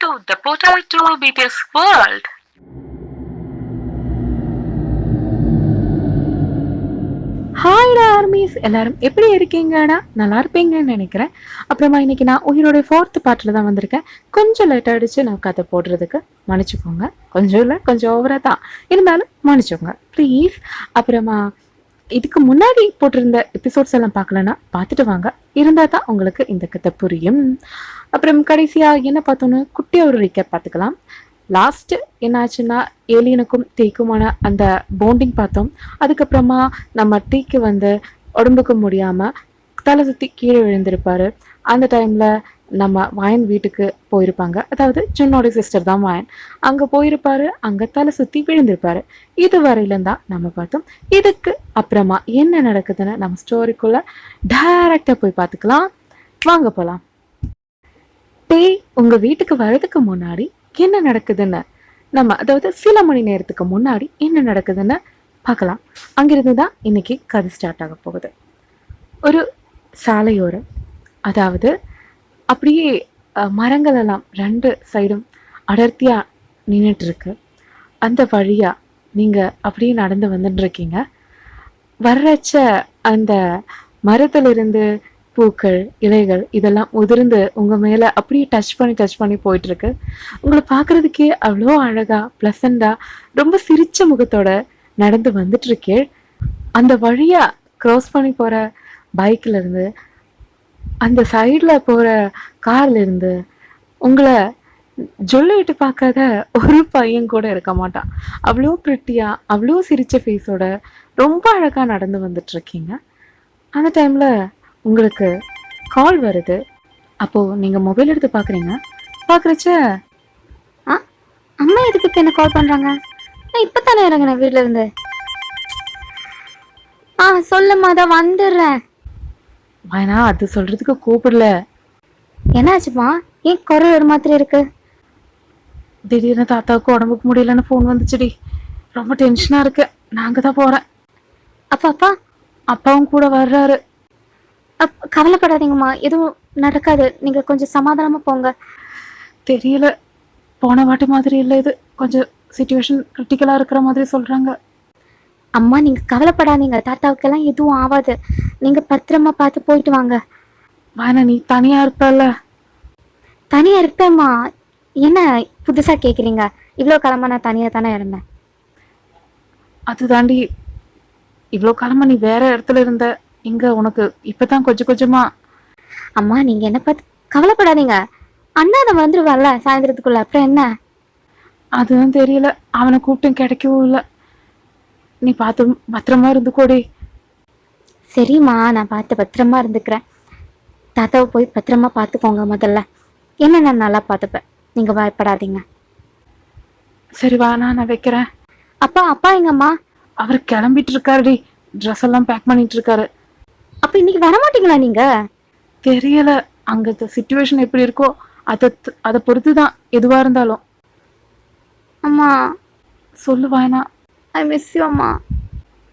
to the Portal Tool BTS World. ஹாய்டா armies, எல்லாரும் எப்படி இருக்கீங்கடா? நல்லா இருப்பீங்கன்னு நினைக்கிறேன். அப்புறமா இன்னைக்கு நான் உயிரோடைய 4th பார்ட்டில் தான் வந்திருக்கேன். கொஞ்சம் லேட் ஆகிடுச்சு நான் கதை போடுறதுக்கு, மன்னிச்சுக்கோங்க. கொஞ்சம் இல்லை, கொஞ்சம் ஓவராக தான் இருந்தாலும் மன்னிச்சுக்கோங்க ப்ளீஸ். அப்புறமா இதுக்கு முன்னாடி போட்டிருந்த எபிசோட்ஸ் எல்லாம் பார்க்கலன்னா பார்த்துட்டு வாங்க, இருந்தால் தான் உங்களுக்கு இந்த கதை புரியும். அப்புறம் கடைசியாக என்ன பார்த்தோன்னு குட்டியாக ஒரு ரீக்கேப் பார்த்துக்கலாம். லாஸ்ட்டு என்ன ஆச்சுன்னா, ஏலியனுக்கும் டீக்குமான அந்த பாண்டிங் பார்த்தோம். அதுக்கப்புறமா நம்ம டீக்கு உடம்புக்கு முடியாமல் தலை சுற்றி கீழே விழுந்திருப்பார். அந்த டைமில் நம்ம வாயன் வீட்டுக்கு போயிருப்பாங்க. அதாவது ஜுன்னோட சிஸ்டர் தான் வாயன். அங்கே போயிருப்பார், அங்கே தலை சுற்றி விழுந்திருப்பார். இது வரையிலும் தான் நம்ம பார்த்தோம். இதுக்கு அப்புறமா என்ன நடக்குதுன்னு நம்ம ஸ்டோரிக்குள்ளே டைரக்டாக போய் பார்த்துக்கலாம். வாங்க போகலாம். டீ உங்கள் வீட்டுக்கு வர்றதுக்கு முன்னாடி என்ன நடக்குதுன்னு நம்ம, அதாவது சில மணி நேரத்துக்கு முன்னாடி என்ன நடக்குதுன்னு பார்க்கலாம். அங்கிருந்து தான் இன்னைக்கு கதை ஸ்டார்ட் ஆக போகுது. ஒரு சாலையோரம், அதாவது அப்படியே மரங்கள் எல்லாம் 2 சைடும் அடர்த்தியா நின்றுட்டு இருக்கு. அந்த வழியா நீங்க அப்படியே நடந்து வந்துட்டு இருக்கீங்க. வர்றச்ச அந்த மரத்திலிருந்து பூக்கள், இலைகள் இதெல்லாம் உதிர்ந்து உங்கள் மேலே அப்படியே டச் பண்ணி போயிட்டுருக்கு. உங்களை பார்க்குறதுக்கே அவ்வளோ அழகாக ப்ளசண்டாக ரொம்ப சிரித்த முகத்தோட நடந்து வந்துட்டுருக்கே. அந்த வழியாக க்ராஸ் பண்ணி போகிற பைக்கிலேருந்து, அந்த சைடில் போகிற கார்லேருந்து உங்களை ஜொல்லிட்டு பார்க்காத ஒரு பையன் கூட இருக்க மாட்டான். அவ்வளோ ப்ரிட்டியாக, அவ்வளோ சிரித்த ஃபேஸோட ரொம்ப அழகாக நடந்து வந்துட்டுருக்கீங்க. அந்த டைமில் உங்களுக்கு கால் வருது. அப்போது நீங்கள் மொபைல் எடுத்து பார்க்குறீங்க. பார்க்குறச்ச அம்மா எதுக்கு இப்போ என்ன கால் பண்ணுறாங்க? நான் இப்போ தானே இறங்கினேன் வீட்டில் இருந்து. சொல்லுமா, தான் வந்துடுறேன். வேணா அது சொல்கிறதுக்கு கூப்பிடல. என்னாச்சுமா, ஏன் குரல் ஒரு மாதிரி இருக்கு? திடீர்னு தாத்தாவுக்கு உடம்புக்கு முடியலன்னு ஃபோன் வந்துச்சுடி. ரொம்ப டென்ஷனாக இருக்கு. நாங்கள் தான் போகிறேன். அப்பா அப்பாவும் கூட வர்றாரு. கவலைப்படாதீங்கம்மா, எதுவும் நடக்காது. நீங்கள் கொஞ்சம் சமாதானமாக போங்க. தெரியல, போன வாட்டி மாதிரி இல்லை, இது கொஞ்சம் சிச்சுவேஷன் கிரிட்டிக்கலாக இருக்கிற மாதிரி சொல்கிறாங்க. அம்மா நீங்கள் கவலைப்படாதீங்க, தாத்தாவுக்கெல்லாம் எதுவும் ஆகாது. நீங்கள் பத்திரமா பார்த்து போயிட்டு வாங்க. வேணா, நீ தனியாக இருப்பல்ல? தனியாக இருப்பேம்மா. என்ன புதுசாக கேட்குறீங்க? இவ்வளோ காலமாக நான் தனியாக தானே இருந்தேன். அது தாண்டி இவ்வளோ காலமாக நீ வேற இடத்துல இருந்த. இங்கே உனக்கு இப்போ தான் கொஞ்சம் கொஞ்சமா. அம்மா நீங்கள் என்ன பார்த்து கவலைப்படாதீங்க. அண்ணா அதை வந்துடுவார்ல சாயந்தரத்துக்குள்ள, அப்புறம் என்ன? அதுதான் தெரியல, அவனை கூப்பிட்டும் கிடைக்கவும் இல்லை. நீ பார்த்து பத்திரமா இருந்துக்கோடி. சரிம்மா, நான் பார்த்து பத்திரமா இருந்துக்கிறேன். தாத்தாவை போய் பத்திரமா பார்த்துக்கோங்க முதல்ல. என்ன நான் நல்லா பார்த்துப்பேன், நீங்கள் பயப்படாதீங்க. சரி வா, நான் வைக்கிறேன். அப்பா எங்கம்மா? அவர் கிளம்பிட்டு இருக்காருடி, ட்ரெஸ் எல்லாம் பேக் பண்ணிட்டு இருக்காரு. அப்போ இன்னைக்கு வரமாட்டீங்களா நீங்கள்? தெரியல, அங்கே சிச்சுவேஷன் எப்படி இருக்கோ அதை பொறுத்து தான் எதுவாக இருந்தாலும். அம்மா சொல்லுவானா? ஐ மிஸ் யூ அம்மா.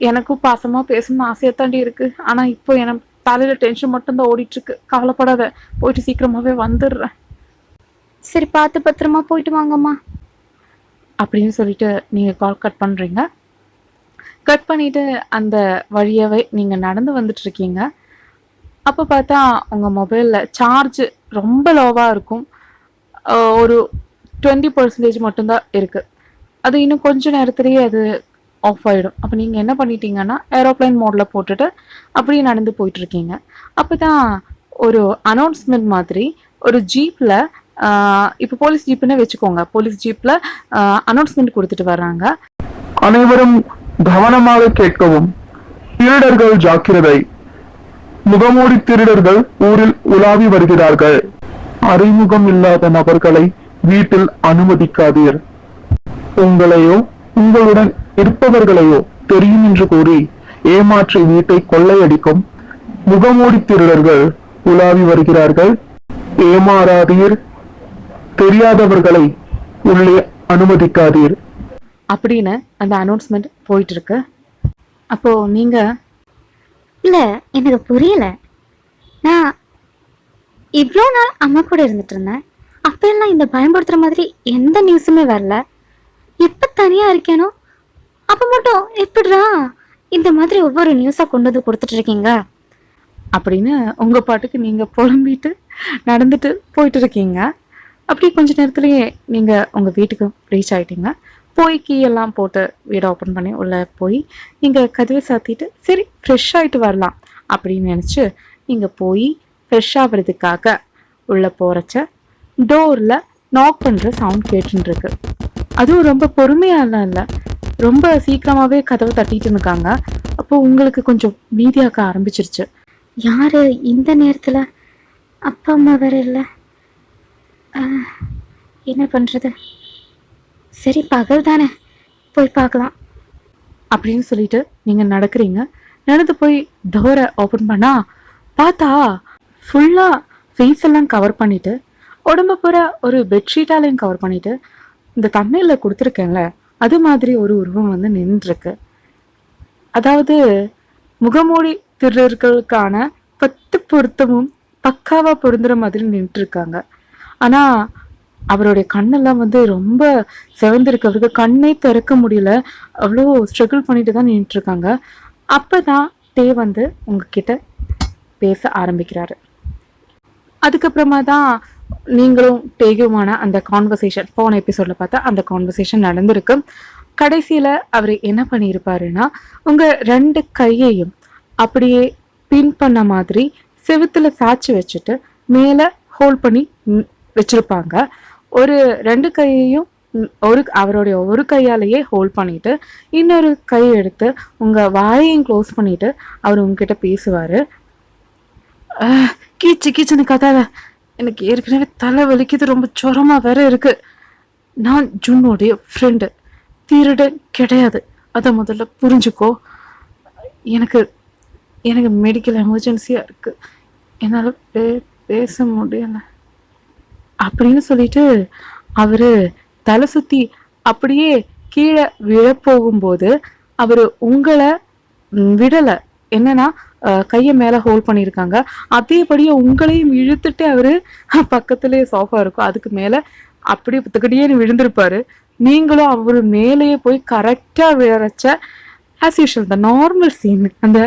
எனக்கும் பாசமாக பேசணும்னு ஆசையாக தாண்டி இருக்கு. ஆனால் இப்போ எனக்கு தலையில் டென்ஷன் மட்டும்தான் ஓடிட்டுருக்கு. கவலைப்படாத, போயிட்டு சீக்கிரமாகவே வந்துடுறேன். சரி, பார்த்து பத்திரமா போயிட்டு வாங்கம்மா அப்படின்னு சொல்லிட்டு நீங்கள் கால் கட் பண்ணுறீங்க. கட் பண்ணிவிட்டு அந்த வழியாகவே நீங்கள் நடந்து வந்துட்டுருக்கீங்க. அப்போ பார்த்தா உங்கள் மொபைலில் சார்ஜ் ரொம்ப லோவாக இருக்கும். ஒரு 20% மட்டும்தான் இருக்குது. அது இன்னும் கொஞ்சம் நேரத்துலேயே அது ஆஃப் ஆகிடும். அப்போ நீங்கள் என்ன பண்ணிட்டீங்கன்னா, ஏரோப்ளைன் மோடில் போட்டுட்டு அப்படியே நடந்து போயிட்டுருக்கீங்க. அப்போ தான் ஒரு அனௌன்ஸ்மெண்ட் மாதிரி ஒரு ஜீப்பில், இப்போ போலீஸ் ஜீப்புன்னு வச்சுக்கோங்க, போலீஸ் ஜீப்பில் அனௌன்ஸ்மெண்ட் கொடுத்துட்டு வர்றாங்க. அனைவரும் கவனமாக கேட்கவும். திருடர்கள் ஜாக்கிரதை. முகமூடி திருடர்கள் ஊரில் உலாவி வருகிறார்கள். அறிமுகம் இல்லாத நபர்களை வீட்டில் அனுமதிக்காதீர். உங்களையோ உங்களுடன் இருப்பவர்களையோ தெரியும் என்று கூறி ஏமாற்றி வீட்டை கொள்ளையடிக்கும் முகமூடி திருடர்கள் உலாவி வருகிறார்கள். ஏமாறாதீர். தெரியாதவர்களை உள்ளே அனுமதிக்காதீர் அப்படின்னு அந்த அனௌன்ஸ்மெண்ட் போயிட்டு இருக்கு. அப்போ நீங்க, இல்லை எனக்கு புரியல. நான் இவ்வளோ நாள் அம்மா கூட இருந்துட்டு இருந்தேன். அப்போ இப்ப எல்லாம் இந்த பயன்படுத்துற மாதிரி எந்த நியூஸுமே வரல. எப்ப தனியா இருக்கேனோ அப்ப மட்டும் எப்படிடா இந்த மாதிரி ஒவ்வொரு நியூஸா கொண்டு வந்து கொடுத்துட்டு இருக்கீங்க அப்படின்னு உங்க பாட்டுக்கு நீங்க புலம்பிட்டு நடந்துட்டு போயிட்டு இருக்கீங்க. அப்படி கொஞ்ச நேரத்துலயே நீங்க உங்க வீட்டுக்கு ரீச் ஆயிட்டீங்க. போய் கீ எல்லாம் போட்டு வீடை ஓப்பன் பண்ணி உள்ள போய் நீங்க கதவை சாத்திட்டு சரி ஃப்ரெஷ் ஆயிட்டு வரலாம் அப்படின்னு நினைச்சு நீங்க போய் ஃப்ரெஷ் ஆகுறதுக்காக உள்ள போறச்ச டோர்ல நாக் பண்ற சவுண்ட் கேட்டுன்னு இருக்கு. அதுவும் ரொம்ப பொறுமையாலாம் இல்லை, ரொம்ப சீக்கிரமாவே கதவை தட்டிட்டு இருக்காங்க. அப்போ உங்களுக்கு கொஞ்சம் பீதியாக்க ஆரம்பிச்சிருச்சு. யாரு இந்த நேரத்துல? அப்பா அம்மா வேற இல்ல. என்ன பண்றது? சரி பகல் தானே, போய் பார்க்கலாம் அப்படின்னு சொல்லிட்டு நீங்க நடக்கிறீங்க. நடந்து போய் டோரை ஓப்பன் பண்ணா பார்த்தா ஃபுல்லா ஃபேஸ் எல்லாம் கவர் பண்ணிட்டு உடம்பு பூரா ஒரு பெட்ஷீட்டாலையும் கவர் பண்ணிட்டு இந்த தண்ணியில் கொடுத்துருக்கேன்ல அது மாதிரி ஒரு உருவம் வந்து நின்றுருக்கு. அதாவது முகமூடி திருடர்களுக்கான 10 பொருத்தமும் பக்காவா பொருந்துற மாதிரி நின்றுருக்காங்க. ஆனா அவருடைய கண்ணெல்லாம் வந்து ரொம்ப செவந்திருக்கு. அவருக்கு கண்ணே திறக்க முடியல, அவ்வளோ ஸ்ட்ரகிள் பண்ணிட்டு தான் நின்றுட்டு இருக்காங்க. அப்பதான் டே வந்து உங்ககிட்ட பேச ஆரம்பிக்கிறாரு. அதுக்கப்புறமா தான் நீங்களும் டேகுமான அந்த கான்வர்சேஷன் போன எபிசோட்ல பார்த்தா அந்த கான்வர்சேஷன் நடந்திருக்கு. கடைசியில அவர் என்ன பண்ணியிருப்பாருன்னா உங்க 2 கையையும் அப்படியே பின் பண்ண மாதிரி செவுத்துல சாய்ச்சி வச்சுட்டு மேல ஹோல்ட் பண்ணி வச்சிருப்பாங்க. ஒரு 2 கையையும் அவருடைய ஒரு கையாலேயே ஹோல்ட் பண்ணிட்டு இன்னொரு கை எடுத்து உங்க வாயையும் க்ளோஸ் பண்ணிட்டு அவர் உங்ககிட்ட பேசுவாரு. கீச்சு கீச்சுன்னு கதாத, எனக்கு ஏற்கனவே தலை வலிக்குது, ரொம்ப ஜுரமா வேற இருக்கு. நான் ஜூனோடைய ஃப்ரெண்டு, திருடன் கிடையாது, அதை முதல்ல புரிஞ்சுக்கோ. எனக்கு எனக்கு மெடிக்கல் எமர்ஜென்சியா இருக்கு, என்னால் பேச முடியல அப்படின்னு சொல்லிட்டு அவரு தலை சுத்தி அப்படியே கீழே விழ போகும்போது அவரு உங்களை விடலை. என்னன்னா கையை மேல ஹோல்ட் பண்ணியிருக்காங்க, அதேபடியே உங்களையும் இழுத்துட்டு அவரு பக்கத்துலயே சோஃபா இருக்கும் அதுக்கு மேல அப்படியே புத்தக்கடியே விழுந்திருப்பாரு. நீங்களும் அவரு மேலேயே போய் கரெக்டா விழறச்ச as usual the normal scene, அந்த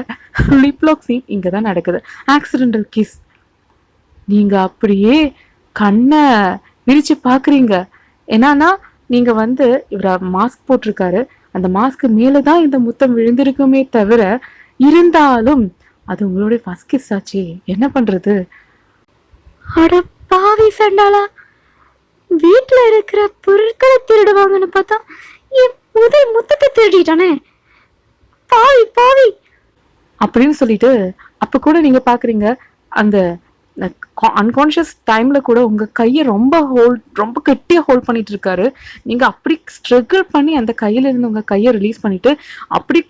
லிப்லாக் சீன் இங்கதான் நடக்குது. Accidental kiss. நீங்க அப்படியே கண்ணை விரிச்சு பாக்குறீங்க. என்னன்னா நீங்க வந்து இவர மாஸ்க் போட்டிருக்காரு, அந்த மாஸ்க் மேலதான் இந்த முத்தம் விழுந்திருக்குமே தவிர, இருந்தாலும் அது உங்களுடைய ஃபர்ஸ்ட் கிஸ் ஆச்சு, என்ன பண்றது? அட பாவி சண்டாளா, வீட்டுல இருக்கிற பொருட்களை திருடுவாங்கன்னு பார்த்தா என் முதல் முத்தத்தை திருடிட்டானே, பாவி பாவி அப்படின்னு சொல்லிட்டு அப்ப கூட நீங்க பாக்குறீங்க அந்த அன்கான்ஷியஸ் டைம்ல கூட உங்க கையை ரொம்ப கெட்டியா ஹோல்ட் பண்ணிட்டு இருக்காரு. நீங்க அப்படி ஸ்ட்ரகிள் பண்ணி அந்த கையில இருந்து உங்க கையை ரிலீஸ் பண்ணிட்டு அப்படி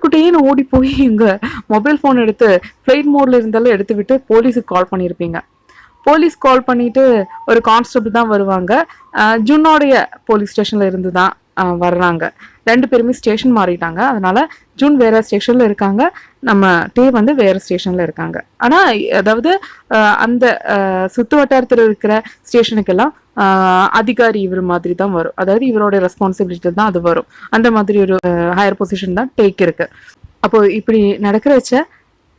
குட்டேன்னு ஓடி போய் உங்க மொபைல் போன் எடுத்து ஃபிளைட் மோட்ல இருந்தாலும் எடுத்து விட்டு போலீஸுக்கு கால் பண்ணியிருப்பீங்க. போலீஸ் கால் பண்ணிட்டு ஒரு கான்ஸ்டபிள் தான் வருவாங்க. ஜூனோடைய போலீஸ் ஸ்டேஷன்ல இருந்து தான் வர்றாங்க. 2 பேருமே ஸ்டேஷன் மாறிட்டாங்க. அதனால ஜூன் வேற ஸ்டேஷன்ல இருக்காங்க, நம்ம டே வந்து வேற ஸ்டேஷன்ல இருக்காங்க. ஆனா அதாவது அந்த சுத்து வட்டாரத்தில் இருக்கிற ஸ்டேஷனுக்கெல்லாம் அதிகாரி இவர் மாதிரி தான் வரும். அதாவது இவரோட ரெஸ்பான்சிபிலிட்டி தான் அது வரும். அந்த மாதிரி ஒரு ஹையர் பொசிஷன் தான் டேக் இருக்கு. அப்போ இப்படி நடக்கிறச்ச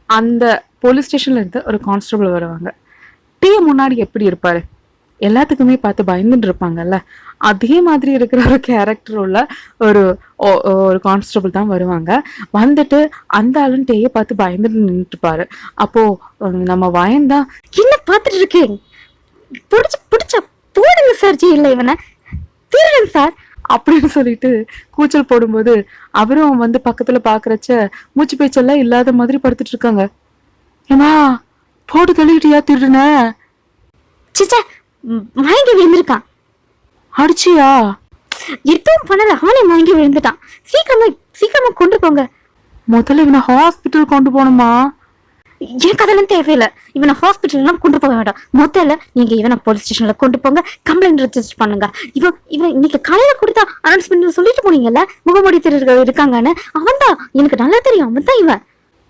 அந்த போலீஸ் ஸ்டேஷன்ல இருந்து ஒரு கான்ஸ்டபிள் வருவாங்க. டே முன்னாடி எப்படி இருப்பாரு, எல்லாத்துக்குமே பார்த்து பயந்துட்டு இருப்பாங்கல்ல, அதே மாதிரி இருக்கிற ஒரு கேரக்டர் உள்ள ஒரு கான்ஸ்டபிள் தான் வருவாங்க. வந்துட்டு அந்த ஆளுன்னு டேயை பார்த்து பயந்துட்டு நின்றுட்டு இருப்பாரு. அப்போ நம்ம பயந்தா என்ன பார்த்துட்டு இருக்கேன், பிடிச்ச போடுங்க சார், இல்லை இவனை திருடுங்க சார் அப்படின்னு சொல்லிட்டு கூச்சல் போடும்போது அவரும் வந்து பக்கத்துல பாக்குறச்ச மூச்சு பேச்செல்லாம் இல்லாத மாதிரி படுத்துட்டு இருக்காங்க. ஏமா போட்டு தள்ளிக்கிட்டியா திருடுன? சிச்சா மயங்கி விழுந்திருக்கான். அடிச்சியா? எதுவும் பண்ணல, அவனே மயங்கி விழுந்துட்டான். சீக்கிரமா கொண்டு போங்க. முதல்ல இவனை ஹாஸ்பிட்டல் கொண்டு போகணுமா? எனக்கு அதெல்லாம் தேவையில்லை, இவனை ஹாஸ்பிட்டல்லாம் கொண்டு போக வேண்டாம். முதல்ல நீங்க இவனை போலீஸ் ஸ்டேஷன்ல கொண்டு போங்க, கம்ப்ளைண்ட் ரெஜிஸ்டர் பண்ணுங்க. இவன் இன்னைக்கு காலையில கொடுத்தா அனௌன்ஸ்மெண்ட் சொல்லிட்டு போனீங்கல்ல முகமூடி திருடர்கள் இருக்காங்கன்னு, அவன் தான் எனக்கு நல்லா தெரியும், அவன் தான் இவன்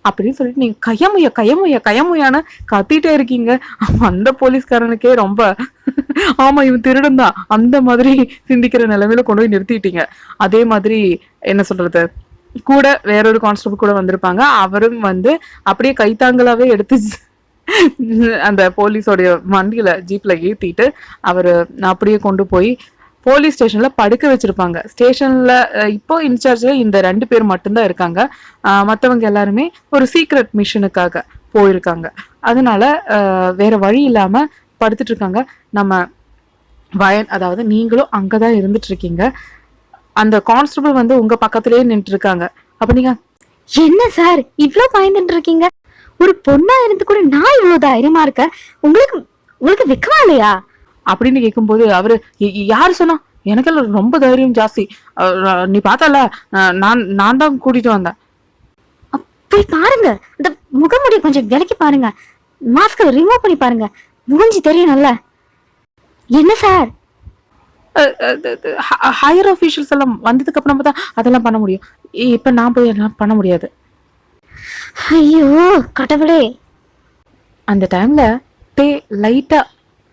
அப்படின்னு சொல்லிட்டு நீங்க கையமுய்யா கையமுய்யா கையமுய்யான்னு கத்திட்டே இருக்கீங்க. அந்த போலீஸ்காரனுக்கே ரொம்ப ஆமா இவன் திருடன் தான் அந்த மாதிரி சிந்திக்கிற நிலைமையில கொண்டு போய் நிறுத்திட்டீங்க. அதே மாதிரி என்ன சொல்றது, கூட வேறொரு கான்ஸ்டபிள் கூட வந்திருப்பாங்க. அவரும் வந்து அப்படியே கைத்தாங்களாவே எடுத்து அந்த போலீஸோடைய வண்டியில ஜீப்ல ஏத்திட்டு அவரு அப்படியே கொண்டு போய் போலீஸ் ஸ்டேஷன்ல படுக்க வச்சிருப்பாங்க. ஸ்டேஷன்ல இப்போ இன்சார்ஜ்ல இந்த 2 பேர் மட்டும்தான் இருக்காங்க. மற்றவங்க எல்லாருமே ஒரு சீக்ரெட் மிஷனுக்காக போயிருக்காங்க. அதனால வேற வழி இல்லாம படுத்துட்டு இருக்காங்க. நம்ம வயன், அதாவது நீங்களும் அங்கதான் இருந்துட்டு இருக்கீங்க. அந்த கான்ஸ்டபிள் வந்து உங்க பக்கத்திலேயே நின்று இருக்காங்க. அப்ப நீங்க என்ன சார் இவ்ளோ பயந்துட்டு இருக்கீங்க? ஒரு பொண்ணா இருந்து கூட நான் இவ்வளவு தைரியமா இருக்கேன், உங்களுக்கு உங்களுக்கு வெக்கமா இல்லையா? அப்படின்னு கேட்கும்போது அவரு யாரு சொன்னா, எனக்கெல்லாம் ரொம்ப தைரியம் ஜாஸ்தி, நீ பார்த்தல, நான் தான் கூட்டிட்டு வந்தேன். போய் பாருங்க, இந்த முகமுடி கொஞ்சம் விலக்கி பாருங்க, மாஸ்க ரிமூவ் பண்ணி பாருங்க, மூஞ்சி தெரியணும்ல. என்ன சார்? ஹையர் ஆஃபீஷியல்ஸ் எல்லாம் வந்ததுக்கு அப்புறம் தான் அதெல்லாம் பண்ண முடியும். இப்ப நான் போய் எல்லாம் பண்ண முடியாது. ஐயோ கடவுளே. அந்த டைம்ல டே லைட்டா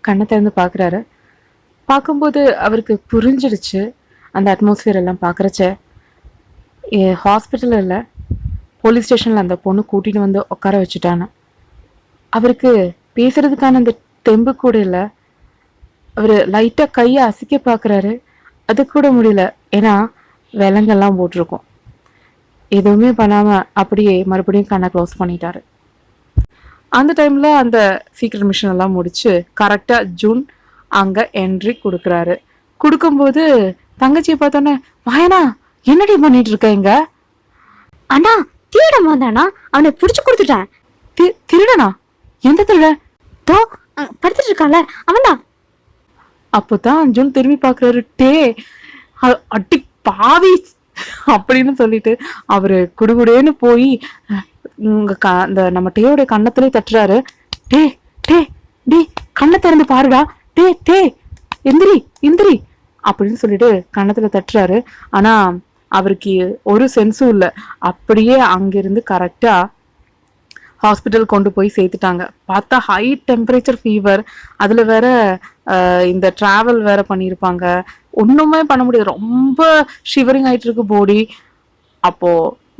கண்ணை திறந்து பாக்குறாரு. பார்க்கும்போது அவருக்கு புரிஞ்சிடுச்சு அந்த அட்மாஸ்பியர் எல்லாம் பார்க்குறச்ச. ஹாஸ்பிட்டல் இல்லை, போலீஸ் ஸ்டேஷனில் அந்த பொண்ணு கூட்டிட்டு வந்து உட்கார வச்சுட்டான்னு. அவருக்கு பேசுறதுக்கான அந்த தெம்பு கூட இல்லை. அவர் லைட்டாக கையை அசைக்க பார்க்குறாரு, அது கூட முடியல. ஏன்னா விலங்கெல்லாம் போட்டிருக்கோம். எதுவுமே பண்ணாமல் அப்படியே மறுபடியும் கண்ணை க்ளோஸ் பண்ணிட்டாரு. அந்த டைமில் அந்த சீக்ரெட் மிஷன் எல்லாம் முடிச்சு கரெக்டாக ஜூன் அங்கே என்ட்ரி கொடுக்குறாரு. கொடுக்கும்போது தங்கச்சியை பார்த்தோன்னே, வாயனா என்னடி பண்ணிட்டு இருக்க இங்க? அண்ணா திருடன் வந்தானா, அவனை பிடிச்சு கொடுத்துட்டேன். திருடனா? எந்த திருடன்? தோ படுத்துட்டு இருக்கான்ல அவன்தான். அப்போதான் ஜூன் திரும்பி பார்க்குறாரு. டே அட்டி பாவி அப்படின்னு சொல்லிட்டு அவரு குடுகுடேன்னு போய் அந்த நம்ம டேயோட கண்ணத்திலே தட்டுறாரு. டே டே டே கண்ணை திறந்து பாருடா, டே டே எந்திரி எந்திரி அப்படின்னு சொல்லிட்டு கண்ணத்துல தட்டுறாரு. ஆனா அவருக்கு ஒரு சென்ஸும் இல்லை. அப்படியே அங்கிருந்து கரெக்டா ஹாஸ்பிட்டல் கொண்டு போய் சேர்த்துட்டாங்க. பார்த்தா ஹை டெம்பரேச்சர் ஃபீவர், அதுல வேற இந்த டிராவல் வேற பண்ணியிருப்பாங்க. ஒண்ணுமே பண்ண முடியாது, ரொம்ப ஷிவரிங் ஆயிட்டு இருக்கு பாடி. அப்போ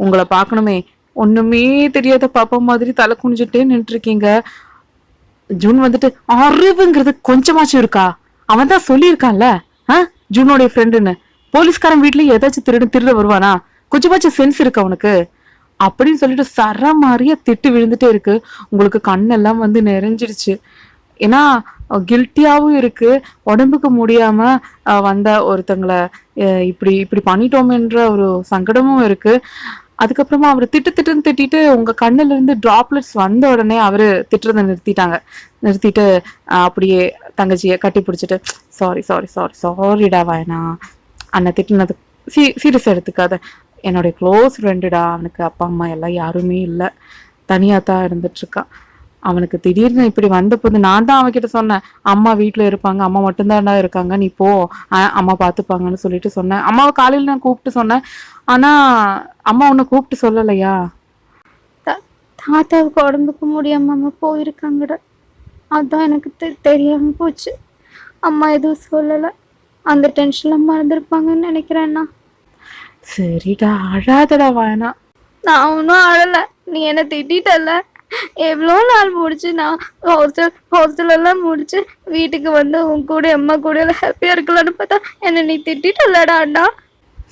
உங்களை பார்க்கணுமே, ஒண்ணுமே தெரியாத பாப்பா மாதிரி தலை குனிஞ்சுட்டே நின்று இருக்கீங்க. ஜூன் வந்துட்டு அறிவுங்கிறது கொஞ்சமாச்சும் இருக்கா? அவன் தான் சொல்லியிருக்கான்ல ஜூனோடைய ஃப்ரெண்டுன்னு. போலீஸ்காரன் வீட்லயே ஏதாச்சும் திருட வருவானா? கொஞ்சமாச்சும் சென்ஸ் இருக்கு அவனுக்கு அப்படின்னு சொல்லிட்டு சர மாதிரியே திட்டு விழுந்துட்டே இருக்கு. உங்களுக்கு கண்ணெல்லாம் வந்து நிறைஞ்சிடுச்சு. ஏன்னா கில்ட்டியாவும் இருக்கு, உடம்புக்கு முடியாம வந்த ஒருத்தங்களை இப்படி இப்படி பண்ணிட்டோம்ன்ற ஒரு சங்கடமும் இருக்கு. அதுக்கப்புறமா அவர் திட்டுன்னு திட்டிட்டு உங்க கண்ணுல இருந்து டிராப்லெட்ஸ் வந்த உடனே அவரு திட்டுறதை நிறுத்திட்டு அப்படியே தங்கச்சியை கட்டி பிடிச்சிட்டு, சாரி சாரி சாரி சாரிடா வாயனா, அண்ணன் திட்டுனது சீரியஸ் எடுத்துக்காத, என்னுடைய க்ளோஸ் ஃப்ரெண்டுடா, அவனுக்கு அப்பா அம்மா எல்லாம் யாருமே இல்லை, தனியாக தான் இருந்துட்டு இருக்கான். அவனுக்கு திடீர்னு இப்படி வந்த போது நான் தான் அவன்கிட்ட சொன்னேன், அம்மா வீட்டில் இருப்பாங்க, அம்மா மட்டும்தான்டா இருக்காங்க, நீ போ, அம்மா பார்த்துப்பாங்கன்னு சொல்லிட்டு சொன்னேன். அம்மாவை காலையில் நான் கூப்பிட்டு சொன்னேன், ஆனால் அம்மா உன்னை கூப்பிட்டு சொல்லலையா? தாத்தாவுக்கு உடம்புக்கு முடியாம போயிருக்காங்கடா, அதான் எனக்கு தெரியாம போச்சு. அம்மா எதுவும் சொல்லலை, அந்த டென்ஷன்ல மறந்துருப்பாங்கன்னு நினைக்கிறேன்னா. சரிடா அழாதடா வாயனா. நான் ஒன்றும் அழலை, நீ என்ன திட்டல. எவ்வளோ நாள் முடிச்சு நான் ஹாஸ்டலெல்லாம் முடிச்சு வீட்டுக்கு வந்து உன் கூட அம்மா கூட எல்லாம் ஹாப்பியாக இருக்கலான்னு பார்த்தா என்ன நீ திட்டலடா அண்ணா.